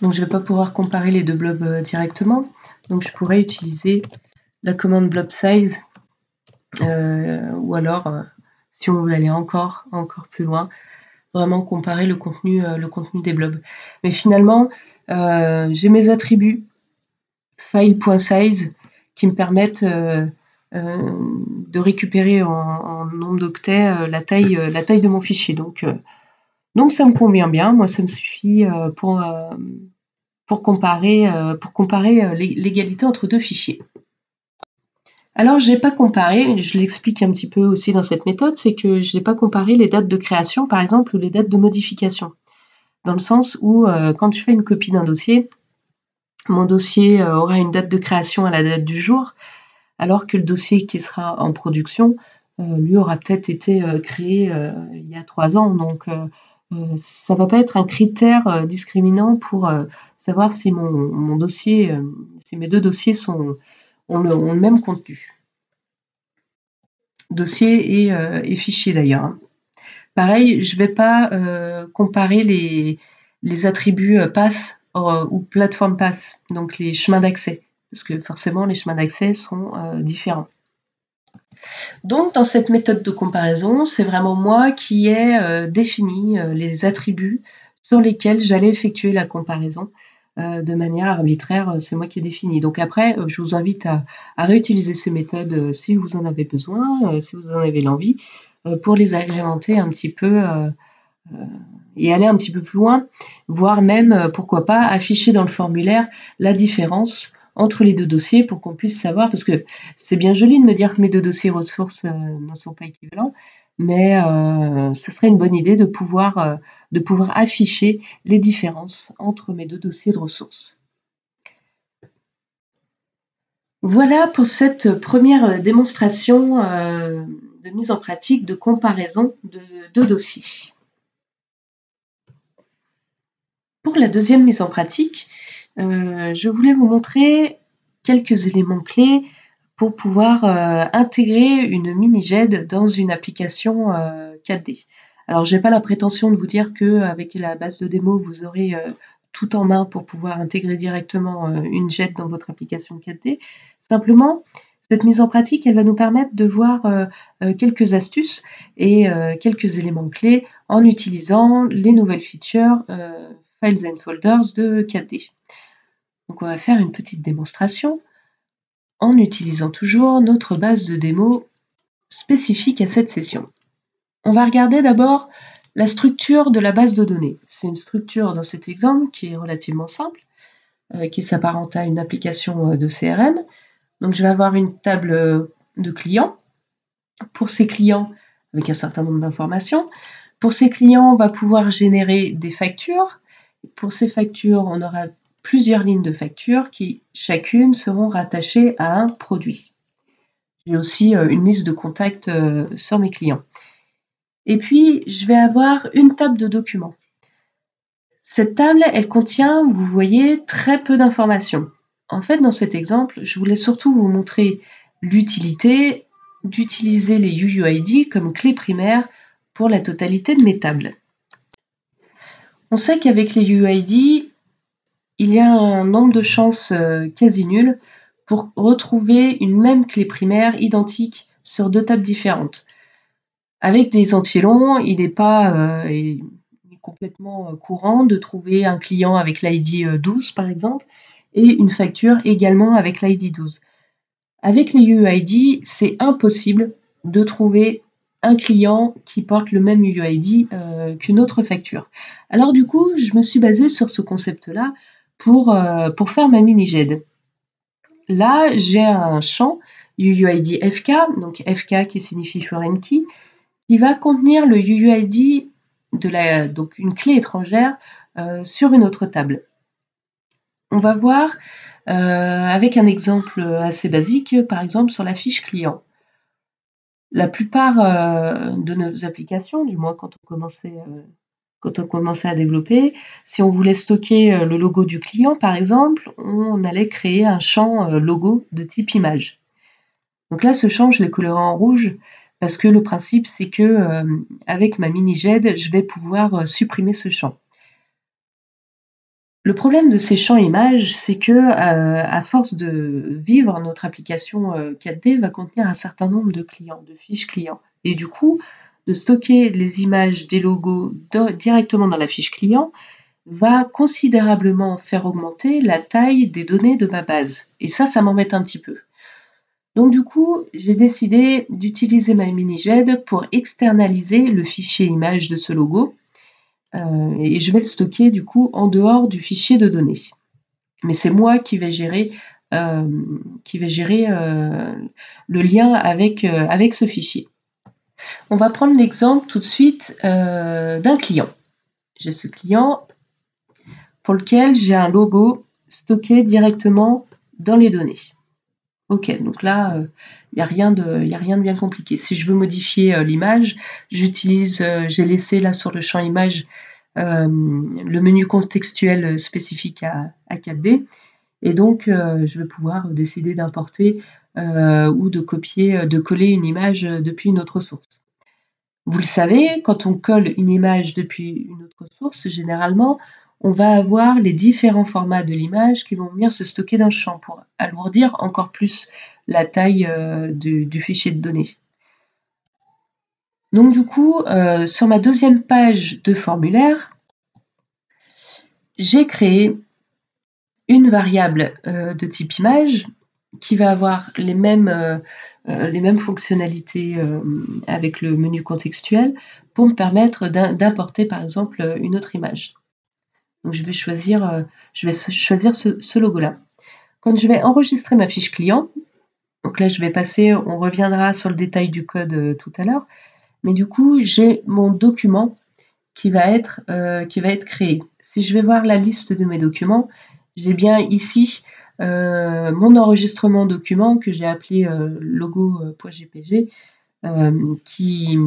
Donc je ne vais pas pouvoir comparer les deux blobs directement. Donc je pourrais utiliser la commande blob size ou alors si on veut aller encore plus loin, vraiment comparer le contenu des blobs. Mais finalement, j'ai mes attributs file.size qui me permettent de récupérer en nombre d'octets la taille de mon fichier. Donc ça me convient bien. Moi, ça me suffit pour comparer l'égalité entre deux fichiers. Alors, je n'ai pas comparé, je l'explique un petit peu aussi dans cette méthode, c'est que je n'ai pas comparé les dates de création, par exemple, ou les dates de modification. Dans le sens où, quand je fais une copie d'un dossier, mon dossier aura une date de création à la date du jour, alors que le dossier qui sera en production, lui aura peut-être été créé il y a 3 ans. Donc, ça ne va pas être un critère discriminant pour savoir si mon dossier, si mes deux dossiers ont le même contenu. Dossier et fichier d'ailleurs. Pareil, je ne vais pas comparer les attributs pass ou plateforme pass, donc les chemins d'accès, parce que forcément les chemins d'accès sont différents. Donc dans cette méthode de comparaison, c'est vraiment moi qui ai défini les attributs sur lesquels j'allais effectuer la comparaison. De manière arbitraire, c'est moi qui ai défini. Donc après, je vous invite à réutiliser ces méthodes si vous en avez besoin, si vous en avez l'envie, pour les agrémenter un petit peu et aller un petit peu plus loin, voire même, pourquoi pas, afficher dans le formulaire la différence entre les deux dossiers pour qu'on puisse savoir, parce que c'est bien joli de me dire que mes deux dossiers ressources ne sont pas équivalents, mais ce serait une bonne idée de pouvoir afficher les différences entre mes deux dossiers de ressources. Voilà pour cette première démonstration de mise en pratique de comparaison de deux dossiers. Pour la deuxième mise en pratique, je voulais vous montrer quelques éléments clés pour pouvoir intégrer une mini-GED dans une application 4D. Alors, je n'ai pas la prétention de vous dire qu'avec la base de démo, vous aurez tout en main pour pouvoir intégrer directement une GED dans votre application 4D. Simplement, cette mise en pratique, elle va nous permettre de voir quelques astuces et quelques éléments clés en utilisant les nouvelles features Files and Folders de 4D. Donc on va faire une petite démonstration en utilisant toujours notre base de démo spécifique à cette session. On va regarder d'abord la structure de la base de données. C'est une structure dans cet exemple qui est relativement simple, qui s'apparente à une application de CRM. Donc je vais avoir une table de clients. Pour ces clients, avec un certain nombre d'informations. Pour ces clients, on va pouvoir générer des factures. Pour ces factures, on aura plusieurs lignes de factures qui, chacune, seront rattachées à un produit. J'ai aussi une liste de contacts sur mes clients. Et puis, je vais avoir une table de documents. Cette table, elle contient, vous voyez, très peu d'informations. En fait, dans cet exemple, je voulais surtout vous montrer l'utilité d'utiliser les UUID comme clé primaire pour la totalité de mes tables. On sait qu'avec les UUID, il y a un nombre de chances quasi nul pour retrouver une même clé primaire identique sur 2 tables différentes. Avec des entiers longs, il est complètement courant de trouver un client avec l'ID 12 par exemple, et une facture également avec l'ID 12. Avec les UUID, c'est impossible de trouver un client qui porte le même UUID qu'une autre facture. Alors du coup, je me suis basée sur ce concept-là pour faire ma mini-GED. Là, j'ai un champ UUID FK, donc FK qui signifie Foreign Key, qui va contenir le UUID donc une clé étrangère sur une autre table. On va voir avec un exemple assez basique, par exemple sur la fiche client. La plupart de nos applications, du moins quand on commençait à développer, si on voulait stocker le logo du client, par exemple, on allait créer un champ logo de type image. Donc là, ce champ, je l'ai coloré en rouge parce que le principe, c'est que avec ma mini-GED, je vais pouvoir supprimer ce champ. Le problème de ces champs images, c'est que à force de vivre, notre application 4D va contenir un certain nombre de clients, de fiches clients. Et du coup, de stocker les images des logos directement dans la fiche client va considérablement faire augmenter la taille des données de ma base. Et ça m'embête un petit peu. Donc du coup, j'ai décidé d'utiliser ma mini-GED pour externaliser le fichier image de ce logo. Et je vais le stocker du coup en dehors du fichier de données. Mais c'est moi qui vais gérer le lien avec ce fichier. On va prendre l'exemple tout de suite d'un client. J'ai ce client pour lequel j'ai un logo stocké directement dans les données. Ok, donc là, il n'y a rien de bien compliqué. Si je veux modifier l'image, j'ai laissé là sur le champ image le menu contextuel spécifique à 4D. Et donc, je vais pouvoir décider d'importer ou de coller une image depuis une autre source. Vous le savez, quand on colle une image depuis une autre source, généralement, on va avoir les différents formats de l'image qui vont venir se stocker dans le champ pour alourdir encore plus la taille du fichier de données. Donc du coup, sur ma deuxième page de formulaire, j'ai créé une variable de type image qui va avoir les mêmes fonctionnalités avec le menu contextuel pour me permettre d'importer par exemple une autre image. Donc je vais choisir ce logo-là. Quand je vais enregistrer ma fiche client, donc là on reviendra sur le détail du code tout à l'heure, mais du coup j'ai mon document qui va être créé. Si je vais voir la liste de mes documents, j'ai bien ici mon enregistrement document que j'ai appelé logo.jpg qui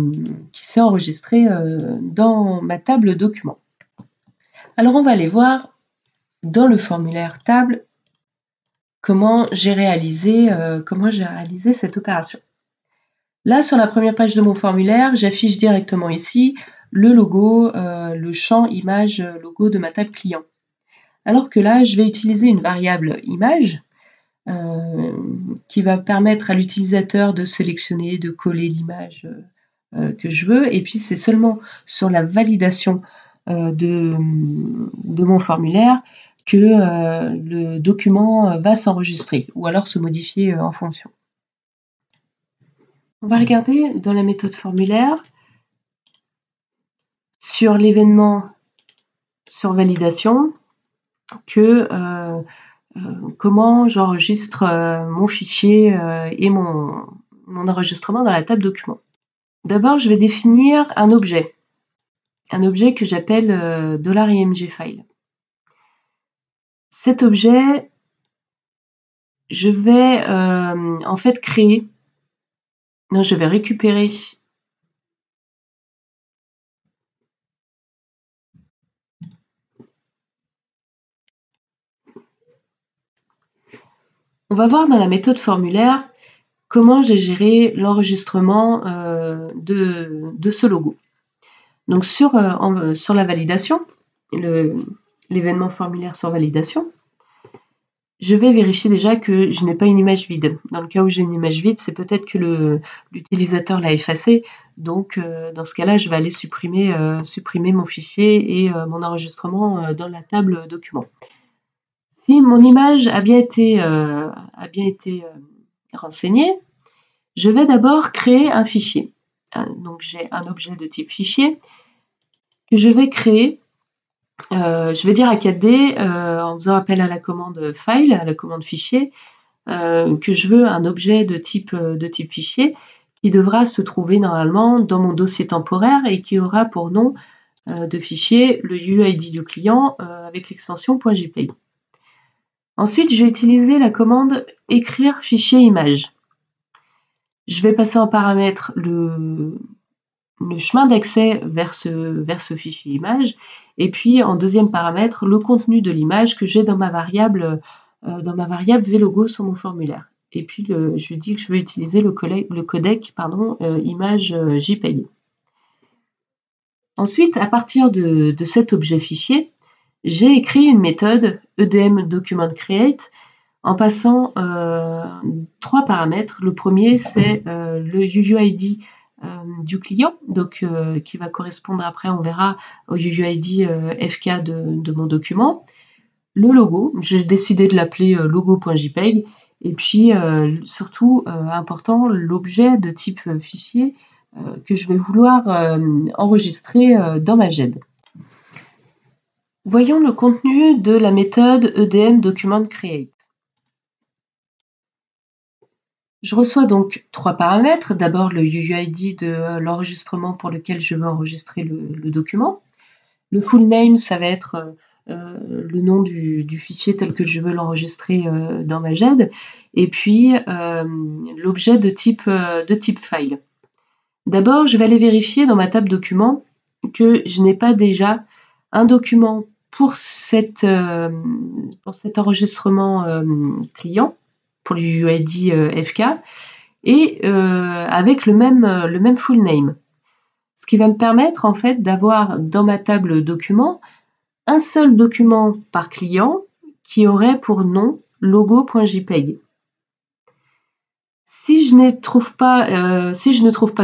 s'est enregistré dans ma table document. Alors on va aller voir dans le formulaire table comment j'ai réalisé cette opération. Là, sur la première page de mon formulaire, j'affiche directement ici le logo, le champ image logo de ma table client. Alors que là, je vais utiliser une variable image qui va permettre à l'utilisateur de sélectionner, de coller l'image que je veux. Et puis, c'est seulement sur la validation de mon formulaire que le document va s'enregistrer ou alors se modifier en fonction. On va regarder dans la méthode formulaire sur l'événement sur validation que comment j'enregistre mon fichier et mon enregistrement dans la table document. D'abord, je vais définir un objet que j'appelle $imgfile. Cet objet, je vais en fait je vais récupérer on va voir dans la méthode formulaire comment j'ai géré l'enregistrement de ce logo. Donc sur la validation, l'événement formulaire sur validation, je vais vérifier déjà que je n'ai pas une image vide. Dans le cas où j'ai une image vide, c'est peut-être que l'utilisateur l'a effacée. Donc, dans ce cas-là, je vais aller supprimer mon fichier et mon enregistrement dans la table document. Si mon image a bien été renseignée, je vais d'abord créer un fichier. Donc, j'ai un objet de type fichier que je vais créer. Je vais dire à 4D, en faisant appel à la commande file, à la commande fichier, que je veux un objet de type fichier qui devra se trouver normalement dans mon dossier temporaire et qui aura pour nom de fichier le UID du client avec l'extension .jpeg. Ensuite, je vais utiliser la commande écrire fichier image. Je vais passer en paramètre le chemin d'accès vers ce fichier image, et puis en deuxième paramètre, le contenu de l'image que j'ai dans ma variable vlogo sur mon formulaire. Et puis je dis que je veux utiliser le codec image JPEG. Ensuite, à partir de cet objet fichier, j'ai écrit une méthode EDM document create en passant 3 paramètres. Le premier, c'est le UUID du client, donc qui va correspondre après, on verra, au UUID FK de mon document. Le logo, j'ai décidé de l'appeler logo.jpeg, et puis surtout, important, l'objet de type fichier que je vais vouloir enregistrer dans ma GED. Voyons le contenu de la méthode EDM document create. Je reçois donc 3 paramètres. D'abord le UUID de l'enregistrement pour lequel je veux enregistrer le document. Le full name, ça va être le nom du fichier tel que je veux l'enregistrer dans ma GED. Et puis l'objet de type file. D'abord, je vais aller vérifier dans ma table document que je n'ai pas déjà un document pour cet enregistrement client, pour l'UID FK, et avec le même full name. Ce qui va me permettre en fait d'avoir dans ma table document un seul document par client qui aurait pour nom logo.jpeg. Si je ne trouve pas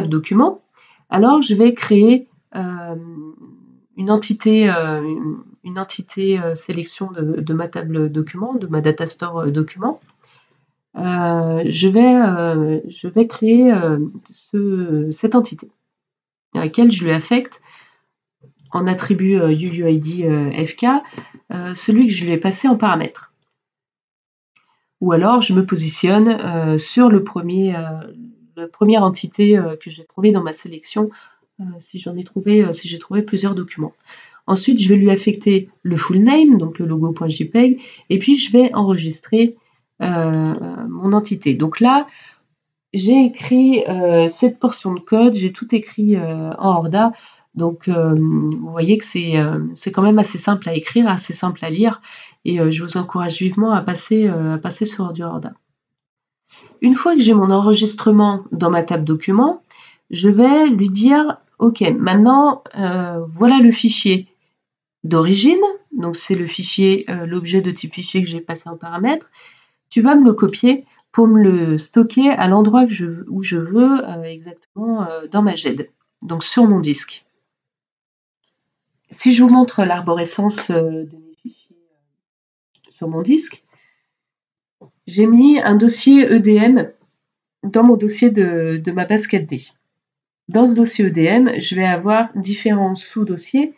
de document, alors je vais créer une entité sélection de ma table document, de ma data store document. Je vais créer cette entité à laquelle je lui affecte en attribut UUID FK celui que je lui ai passé en paramètre. Ou alors je me positionne sur la première entité que j'ai trouvée dans ma sélection si j'ai trouvé plusieurs documents. Ensuite, je vais lui affecter le full name, donc le logo.jpeg, et puis je vais enregistrer mon entité. Donc là, j'ai écrit cette portion de code, j'ai tout écrit en Horda. Donc, vous voyez que c'est quand même assez simple à écrire, assez simple à lire, et je vous encourage vivement à passer sur du Horda. Une fois que j'ai mon enregistrement dans ma table document, je vais lui dire « Ok, maintenant, voilà le fichier d'origine, donc c'est le fichier, l'objet de type fichier que j'ai passé en paramètre. Tu vas me le copier pour me le stocker à l'endroit où je veux exactement dans ma GED, donc sur mon disque. » Si je vous montre l'arborescence de mes fichiers sur mon disque, j'ai mis un dossier EDM dans mon dossier de ma base 4D. Dans ce dossier EDM, je vais avoir différents sous-dossiers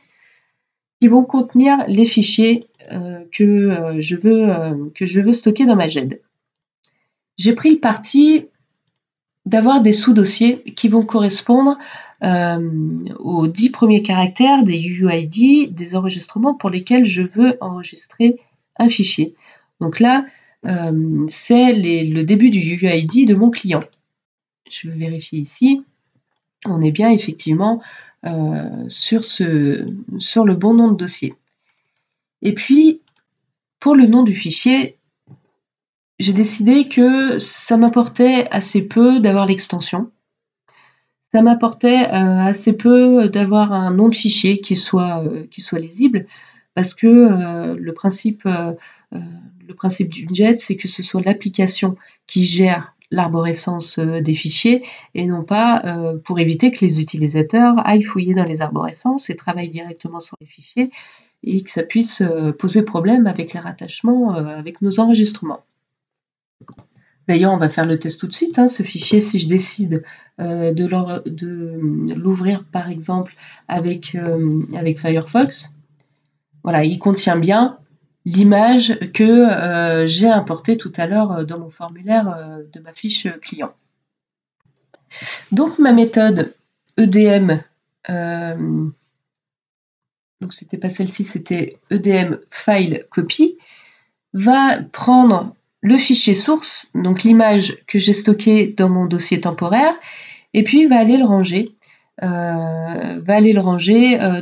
qui vont contenir les fichiers que je veux stocker dans ma GED. J'ai pris le parti d'avoir des sous-dossiers qui vont correspondre aux 10 premiers caractères des UUID, des enregistrements pour lesquels je veux enregistrer un fichier. Donc là, c'est le début du UUID de mon client. Je vais vérifier ici. On est bien effectivement sur le bon nom de dossier. Et puis, pour le nom du fichier, j'ai décidé que ça m'apportait assez peu d'avoir l'extension. Ça m'apportait assez peu d'avoir un nom de fichier qui soit lisible, parce que le principe le principe d'une JET, c'est que ce soit l'application qui gère l'arborescence des fichiers et non pas pour éviter que les utilisateurs aillent fouiller dans les arborescences et travaillent directement sur les fichiers et que ça puisse poser problème avec les rattachements avec nos enregistrements. D'ailleurs, on va faire le test tout de suite. Ce fichier, si je décide de l'ouvrir, par exemple, avec Firefox, voilà, il contient bien l'image que j'ai importée tout à l'heure dans mon formulaire de ma fiche client. Donc, ma méthode EDM, donc c'était pas celle-ci, c'était EDM file copy, va prendre le fichier source, donc l'image que j'ai stockée dans mon dossier temporaire, et puis va aller le ranger.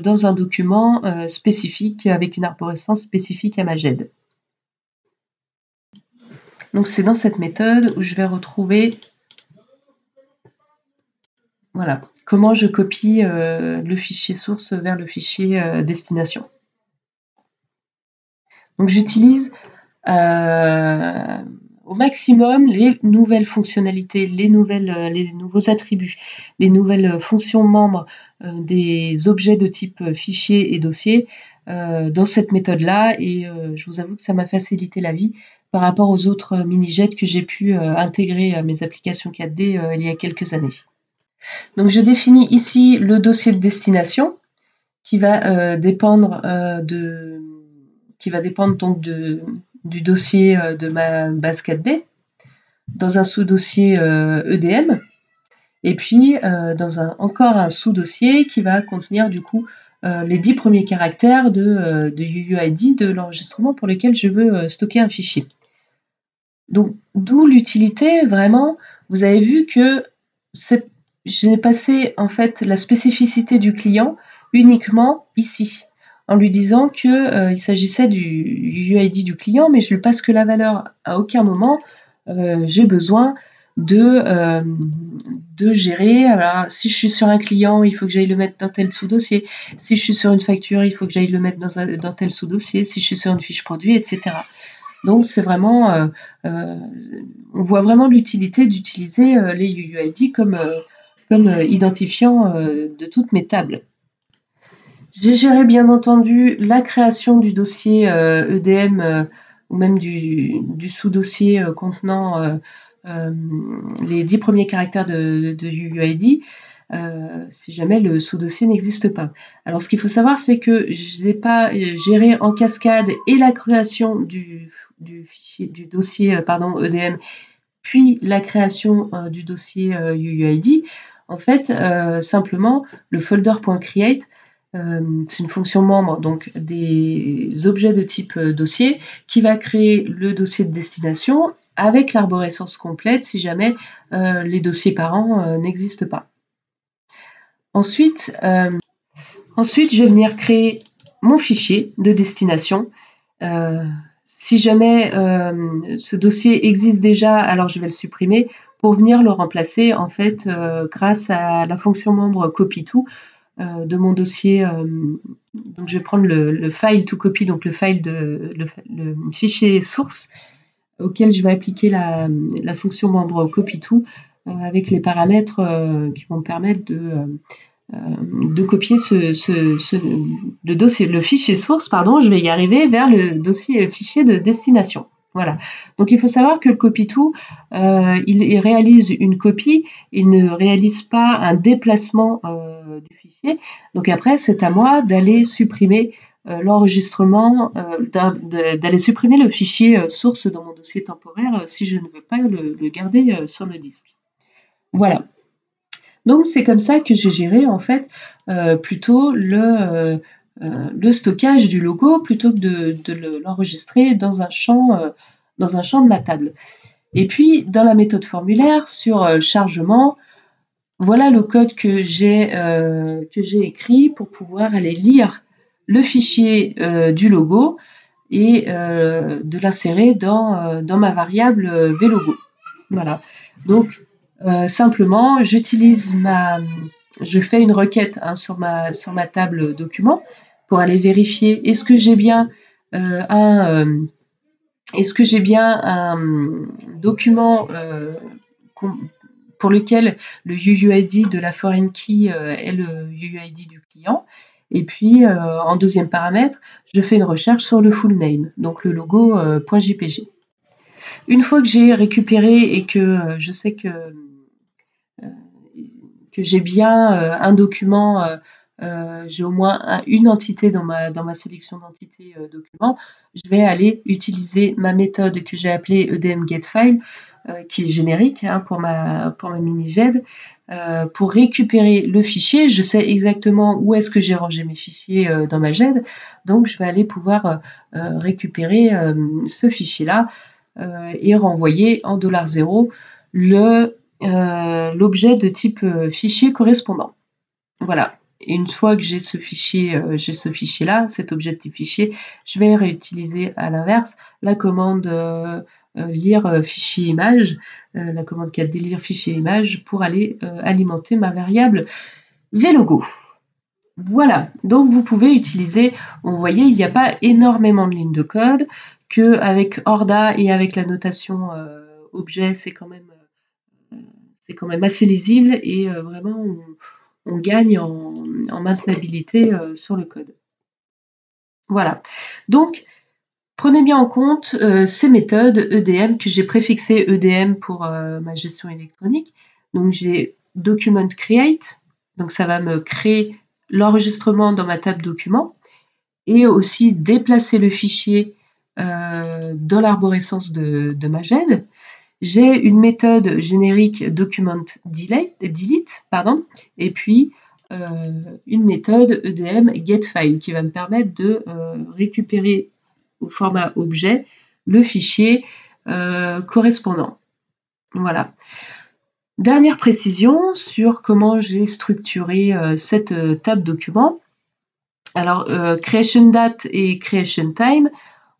Dans un document spécifique avec une arborescence spécifique à ma GED. Donc c'est dans cette méthode où je vais retrouver voilà, comment je copie le fichier source vers le fichier destination. Donc j'utilise au maximum les nouvelles fonctionnalités, les nouveaux attributs, les nouvelles fonctions membres des objets de type fichier et dossier dans cette méthode-là, et je vous avoue que ça m'a facilité la vie par rapport aux autres mini-jets que j'ai pu intégrer à mes applications 4D il y a quelques années. Donc je définis ici le dossier de destination qui va dépendre donc du dossier de ma base 4D, dans un sous-dossier EDM, et puis dans encore un sous-dossier qui va contenir du coup les 10 premiers caractères de UUID de l'enregistrement pour lequel je veux stocker un fichier. Donc d'où l'utilité, vraiment, vous avez vu que j'ai passé en fait la spécificité du client uniquement ici, en lui disant qu'il s'agissait du UUID du client, mais je ne lui passe que la valeur. À aucun moment, j'ai besoin de gérer. Alors, si je suis sur un client, il faut que j'aille le mettre dans tel sous-dossier. Si je suis sur une facture, il faut que j'aille le mettre dans tel sous-dossier. Si je suis sur une fiche produit, etc. Donc, c'est vraiment... on voit vraiment l'utilité d'utiliser les UUID comme identifiant de toutes mes tables. J'ai géré bien entendu la création du dossier EDM ou même du sous-dossier contenant les 10 premiers caractères de UUID si jamais le sous-dossier n'existe pas. Alors ce qu'il faut savoir, c'est que je n'ai pas géré en cascade et la création du dossier EDM, puis la création du dossier UUID. En fait, simplement, le folder.create, c'est une fonction membre donc des objets de type dossier qui va créer le dossier de destination avec l'arborescence complète si jamais les dossiers parents n'existent pas. Ensuite, je vais venir créer mon fichier de destination. Si jamais ce dossier existe déjà, alors je vais le supprimer pour venir le remplacer en fait grâce à la fonction membre copy-to de mon dossier. Donc je vais prendre le file to copy, donc le fichier source auquel je vais appliquer la fonction membre copy-to avec les paramètres qui vont me permettre de copier le fichier source, je vais y arriver, vers le fichier de destination. Voilà. Donc il faut savoir que le copy-to, il réalise une copie, il ne réalise pas un déplacement du fichier. Donc après, c'est à moi d'aller supprimer l'enregistrement, d'aller supprimer le fichier source dans mon dossier temporaire si je ne veux pas le garder sur le disque. Voilà. Donc c'est comme ça que j'ai géré en fait plutôt le stockage du logo plutôt que de l'enregistrer dans un champ de ma table. Et puis dans la méthode formulaire sur chargement, voilà le code que j'ai écrit pour pouvoir aller lire le fichier du logo et de l'insérer dans ma variable vlogo. Voilà. Donc simplement, je fais une requête sur ma table document pour aller vérifier est-ce que j'ai bien un Est-ce que j'ai bien un document pour lequel le UUID de la foreign key est le UUID du client? Et puis, en deuxième paramètre, je fais une recherche sur le full name, donc le logo .jpg. Une fois que j'ai récupéré et que je sais que j'ai bien un document, j'ai au moins une entité dans ma sélection d'entités documents, je vais aller utiliser ma méthode que j'ai appelée EDM getFile, qui est générique pour ma mini-GED, pour récupérer le fichier. Je sais exactement où est-ce que j'ai rangé mes fichiers dans ma GED, donc je vais aller pouvoir récupérer ce fichier-là et renvoyer en $0 l'objet de type fichier correspondant. Voilà. Et une fois que j'ai ce fichier-là, cet objet de type fichier, je vais réutiliser à l'inverse la commande lire fichier image, la commande 4D lire fichier image pour aller alimenter ma variable vlogo. Voilà, donc vous pouvez utiliser, vous voyez, il n'y a pas énormément de lignes de code, qu'avec Orda et avec la notation objet, c'est quand même assez lisible et vraiment on gagne en maintenabilité sur le code. Voilà, donc prenez bien en compte ces méthodes EDM que j'ai préfixées EDM pour ma gestion électronique. Donc j'ai document create, donc ça va me créer l'enregistrement dans ma table document et aussi déplacer le fichier dans l'arborescence de ma GED. J'ai une méthode générique document delete et puis une méthode EDM getFile qui va me permettre de récupérer au format objet le fichier correspondant. Voilà. Dernière précision sur comment j'ai structuré cette table document. Alors, creation date et creation time,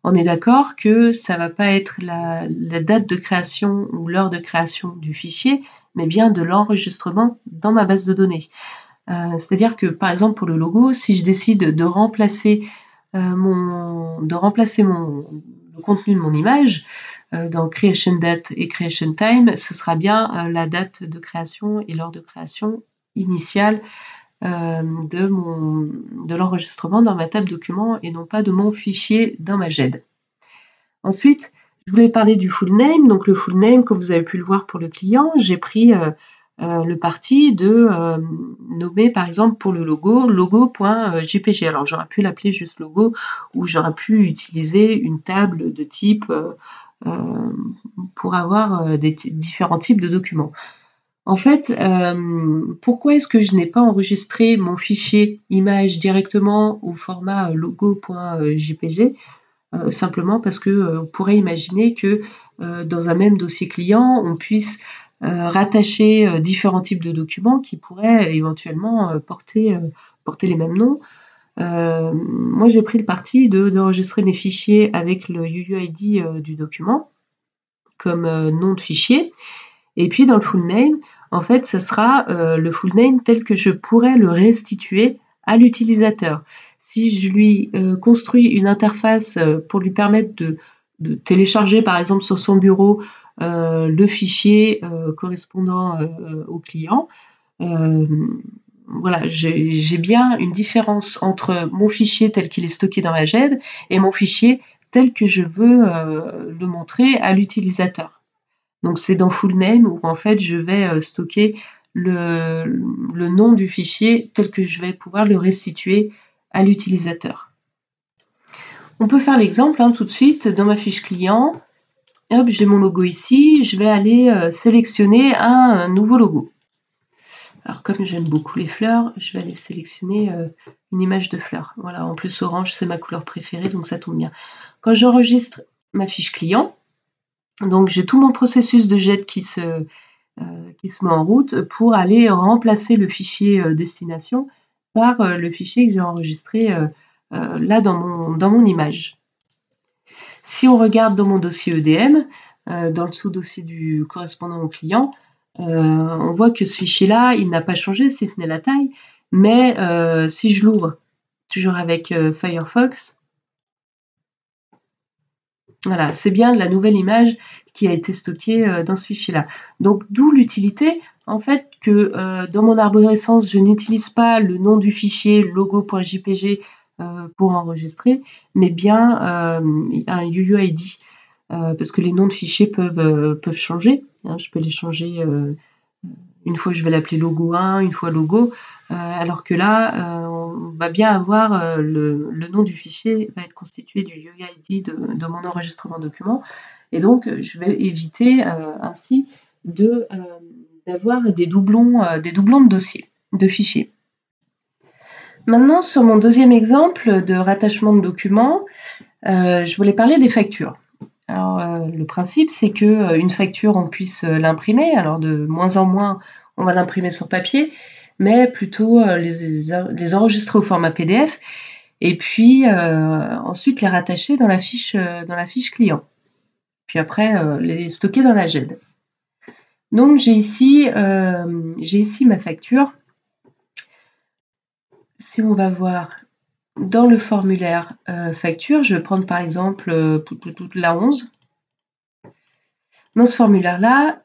on est d'accord que ça ne va pas être la date de création ou l'heure de création du fichier, mais bien de l'enregistrement dans ma base de données. C'est-à-dire que, par exemple, pour le logo, si je décide de remplacer le contenu de mon image dans creation date et creation time, ce sera bien la date de création et l'heure de création initiale de l'enregistrement dans ma table document et non pas de mon fichier dans ma GED. Ensuite, je voulais parler du full name. Donc le full name, comme vous avez pu le voir pour le client, j'ai pris le parti de nommer par exemple pour le logo, logo.jpg. Alors j'aurais pu l'appeler juste logo ou j'aurais pu utiliser une table de type pour avoir différents types de documents. En fait, pourquoi est-ce que je n'ai pas enregistré mon fichier image directement au format logo.jpg? Simplement parce que on pourrait imaginer que dans un même dossier client, on puisse rattacher différents types de documents qui pourraient éventuellement porter les mêmes noms. Moi, j'ai pris le parti d'enregistrer mes fichiers avec le UUID du document comme nom de fichier. Et puis dans le full name, en fait, ce sera le full name tel que je pourrais le restituer à l'utilisateur. Si je lui construis une interface pour lui permettre de télécharger, par exemple, sur son bureau le fichier correspondant au client, voilà, j'ai bien une différence entre mon fichier tel qu'il est stocké dans la GED et mon fichier tel que je veux le montrer à l'utilisateur. Donc c'est dans full name où en fait je vais stocker le nom du fichier tel que je vais pouvoir le restituer à l'utilisateur. On peut faire l'exemple tout de suite dans ma fiche client. Hop, j'ai mon logo ici, je vais aller sélectionner un nouveau logo. Alors comme j'aime beaucoup les fleurs, je vais aller sélectionner une image de fleurs. Voilà, en plus orange c'est ma couleur préférée donc ça tombe bien. Quand j'enregistre ma fiche client, donc j'ai tout mon processus de GED qui se met en route pour aller remplacer le fichier destination par le fichier que j'ai enregistré là dans mon image. Si on regarde dans mon dossier EDM, dans le sous-dossier du correspondant au client, on voit que ce fichier-là, il n'a pas changé, si ce n'est la taille, mais si je l'ouvre toujours avec Firefox, Voilà, c'est bien la nouvelle image qui a été stockée dans ce fichier-là. Donc, d'où l'utilité, en fait, que dans mon arborescence, je n'utilise pas le nom du fichier logo.jpg pour enregistrer, mais bien un UUID. Parce que les noms de fichiers peuvent changer. Hein, je peux les changer une fois je vais l'appeler logo 1, une fois logo, alors que là, on va bien avoir le nom du fichier va être constitué du UID de mon enregistrement document. Et donc, je vais éviter ainsi d'avoir des doublons de dossiers, de fichiers. Maintenant, sur mon deuxième exemple de rattachement de documents, je voulais parler des factures. Alors, le principe, c'est qu'une facture, on puisse l'imprimer. Alors, de moins en moins, on va l'imprimer sur papier, mais plutôt les enregistrer au format PDF et puis ensuite les rattacher dans la fiche client. Puis après, les stocker dans la GED. Donc, j'ai ici ma facture. Si on va voir dans le formulaire facture, je vais prendre par exemple la 11. Dans ce formulaire-là,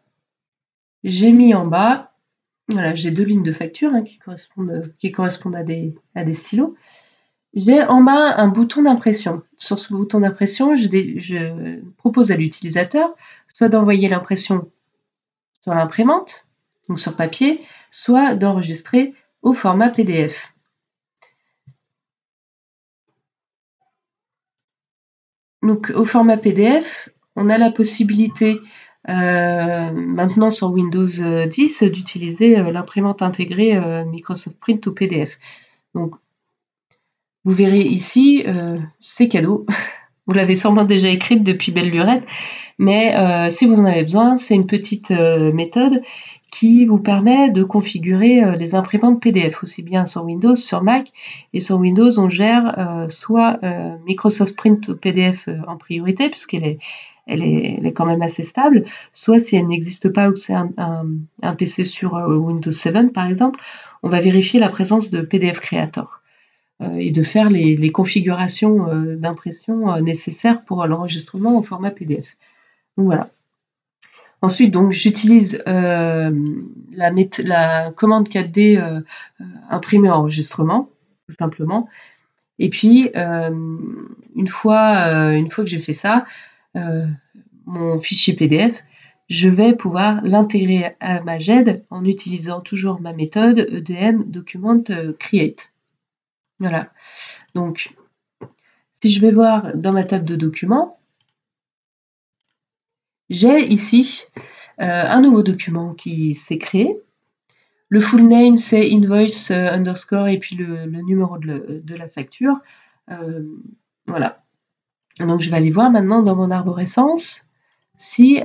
j'ai mis en bas, voilà, j'ai 2 lignes de facture qui correspondent à des stylos. J'ai en bas un bouton d'impression. Sur ce bouton d'impression, je propose à l'utilisateur soit d'envoyer l'impression sur l'imprimante, donc sur papier, soit d'enregistrer au format PDF. Donc au format PDF, on a la possibilité maintenant sur Windows 10 d'utiliser l'imprimante intégrée Microsoft Print ou PDF. Donc vous verrez ici, c'est cadeau. Vous l'avez sûrement déjà écrite depuis belle lurette, mais si vous en avez besoin, c'est une petite méthode qui vous permet de configurer les imprimantes PDF, aussi bien sur Windows, sur Mac. Et sur Windows, on gère soit Microsoft Print PDF en priorité, puisqu'elle est quand même assez stable, soit si elle n'existe pas ou que c'est un PC sur Windows 7 par exemple, on va vérifier la présence de PDF Creator et de faire les configurations d'impression nécessaires pour l'enregistrement au format PDF. Donc voilà. Ensuite, donc, j'utilise la commande 4D imprimer enregistrement, tout simplement. Et puis, une fois que j'ai fait ça, mon fichier PDF, je vais pouvoir l'intégrer à ma GED en utilisant toujours ma méthode EDM Document Create. Voilà. Donc, si je vais voir dans ma table de documents, j'ai ici un nouveau document qui s'est créé. Le full name, c'est invoice underscore et puis le numéro de la facture. Voilà. Donc, je vais aller voir maintenant dans mon arborescence si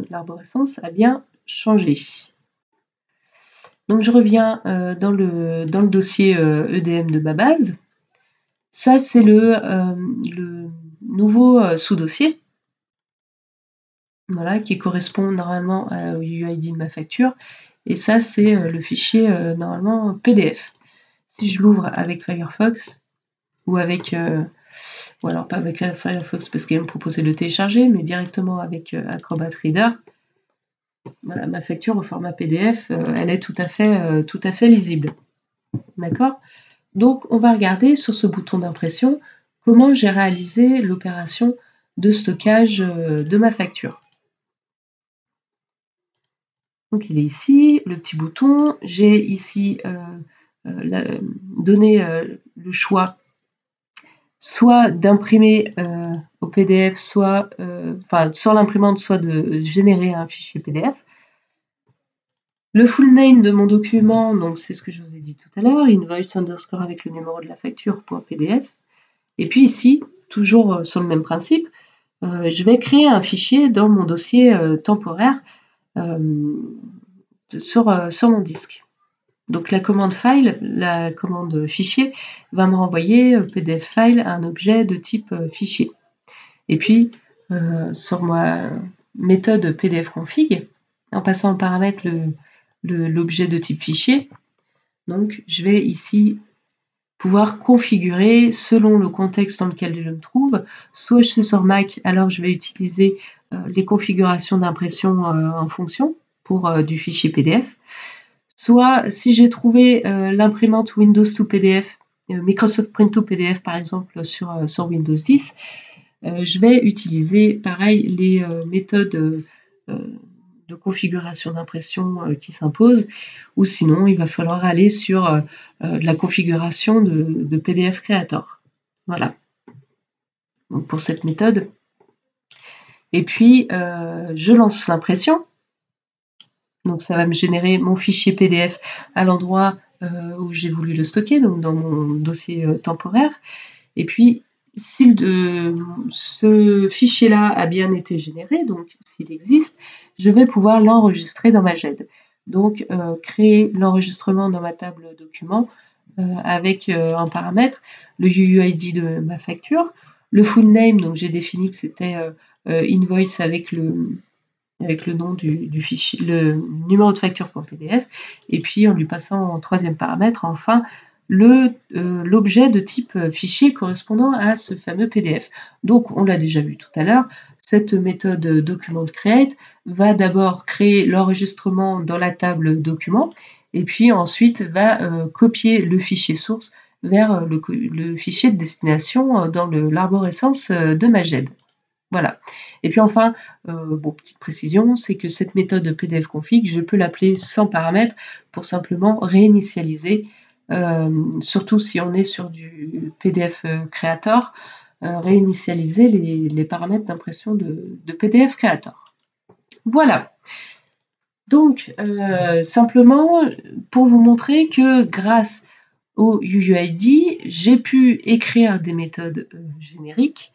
l'arborescence a bien changé. Donc, je reviens dans le dossier EDM de ma base. Ça, c'est le nouveau sous-dossier. Voilà, qui correspond normalement au UID de ma facture. Et ça, c'est le fichier normalement PDF. Si je l'ouvre avec Firefox, ou avec, ou alors pas avec Firefox parce qu'il va me proposer de le télécharger, mais directement avec Acrobat Reader, voilà, ma facture au format PDF, elle est tout à fait lisible. D'accord ? Donc, on va regarder sur ce bouton d'impression comment j'ai réalisé l'opération de stockage de ma facture. Donc, il est ici, le petit bouton. J'ai ici donné le choix soit d'imprimer au PDF, soit sur l'imprimante, soit de générer un fichier PDF. Le full name de mon document, donc c'est ce que je vous ai dit tout à l'heure, invoice underscore avec le numéro de la facture pour PDF. Et puis ici, toujours sur le même principe, je vais créer un fichier dans mon dossier temporaire sur mon disque. Donc la commande file, la commande fichier, va me renvoyer PDF file un objet de type fichier. Et puis sur ma méthode PDF config, en passant en paramètre l'objet de type fichier, donc je vais ici pouvoir configurer selon le contexte dans lequel je me trouve. Soit je suis sur Mac, alors je vais utiliser les configurations d'impression en fonction pour du fichier PDF. Soit si j'ai trouvé l'imprimante Windows to PDF, Microsoft Print to PDF par exemple sur Windows 10, je vais utiliser pareil les méthodes de configuration d'impression qui s'imposent, ou sinon il va falloir aller sur de la configuration de PDF Creator. Voilà, donc pour cette méthode. Et puis je lance l'impression, donc ça va me générer mon fichier PDF à l'endroit où j'ai voulu le stocker, donc dans mon dossier temporaire. Et puis si ce fichier-là a bien été généré, donc s'il existe, je vais pouvoir l'enregistrer dans ma GED. Donc créer l'enregistrement dans ma table document avec un paramètre, le UUID de ma facture, le full name, donc j'ai défini que c'était invoice avec le nom du fichier, le numéro de facture pour PDF, et puis en lui passant en troisième paramètre, enfin, l'objet de type fichier correspondant à ce fameux PDF. Donc, on l'a déjà vu tout à l'heure, cette méthode document create va d'abord créer l'enregistrement dans la table document, et puis ensuite va copier le fichier source vers le fichier de destination dans l'arborescence de ma GED. Voilà. Et puis enfin, petite précision, c'est que cette méthode PDF config, je peux l'appeler sans paramètres pour simplement réinitialiser, surtout si on est sur du PDF Creator, réinitialiser les paramètres d'impression de PDF Creator. Voilà. Donc, simplement pour vous montrer que grâce au UUID, j'ai pu écrire des méthodes génériques,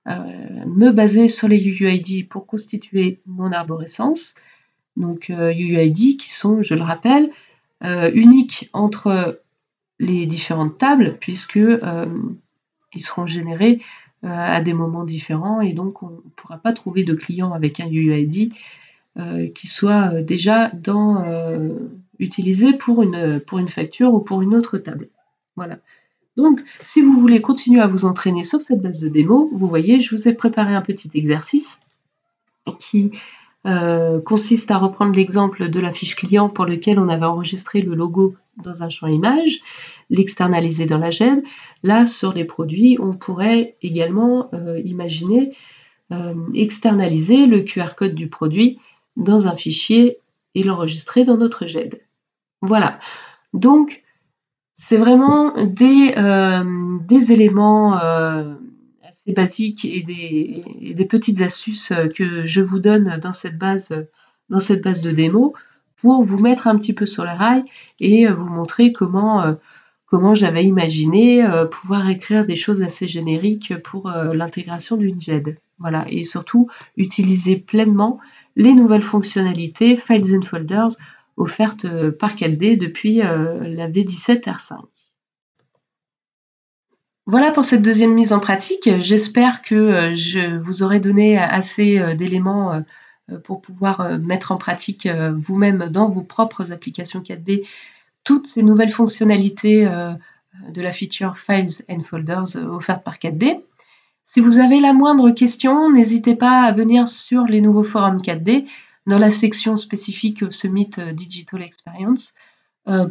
me baser sur les UUID pour constituer mon arborescence. Donc UUID qui sont, je le rappelle, uniques entre les différentes tables puisque ils seront générés à des moments différents et donc on ne pourra pas trouver de client avec un UUID qui soit déjà utilisé pour une facture ou pour une autre table. Voilà. Donc, si vous voulez continuer à vous entraîner sur cette base de démo, vous voyez, je vous ai préparé un petit exercice qui consiste à reprendre l'exemple de la fiche client pour lequel on avait enregistré le logo dans un champ image, l'externaliser dans la GED. Là, sur les produits, on pourrait également imaginer externaliser le QR code du produit dans un fichier et l'enregistrer dans notre GED. Voilà. Donc, c'est vraiment des éléments assez basiques et des petites astuces que je vous donne dans cette base de démo pour vous mettre un petit peu sur les rails et vous montrer comment j'avais imaginé pouvoir écrire des choses assez génériques pour l'intégration d'une GED. Voilà, et surtout utiliser pleinement les nouvelles fonctionnalités Files and Folders offerte par CAD depuis la V17 R5. Voilà pour cette deuxième mise en pratique. J'espère que je vous aurai donné assez d'éléments pour pouvoir mettre en pratique vous-même dans vos propres applications 4D toutes ces nouvelles fonctionnalités de la feature Files and Folders offerte par 4D. Si vous avez la moindre question, n'hésitez pas à venir sur les nouveaux forums 4D dans la section spécifique Summit Digital Experience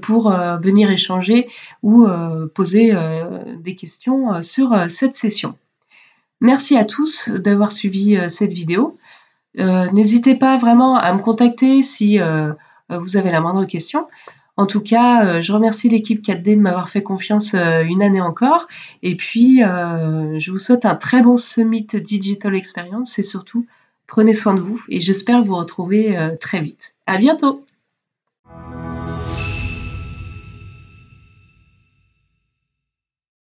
pour venir échanger ou poser des questions sur cette session. Merci à tous d'avoir suivi cette vidéo. N'hésitez pas vraiment à me contacter si vous avez la moindre question. En tout cas, je remercie l'équipe 4D de m'avoir fait confiance une année encore. Et puis, je vous souhaite un très bon Summit Digital Experience et surtout, prenez soin de vous et j'espère vous retrouver très vite. À bientôt!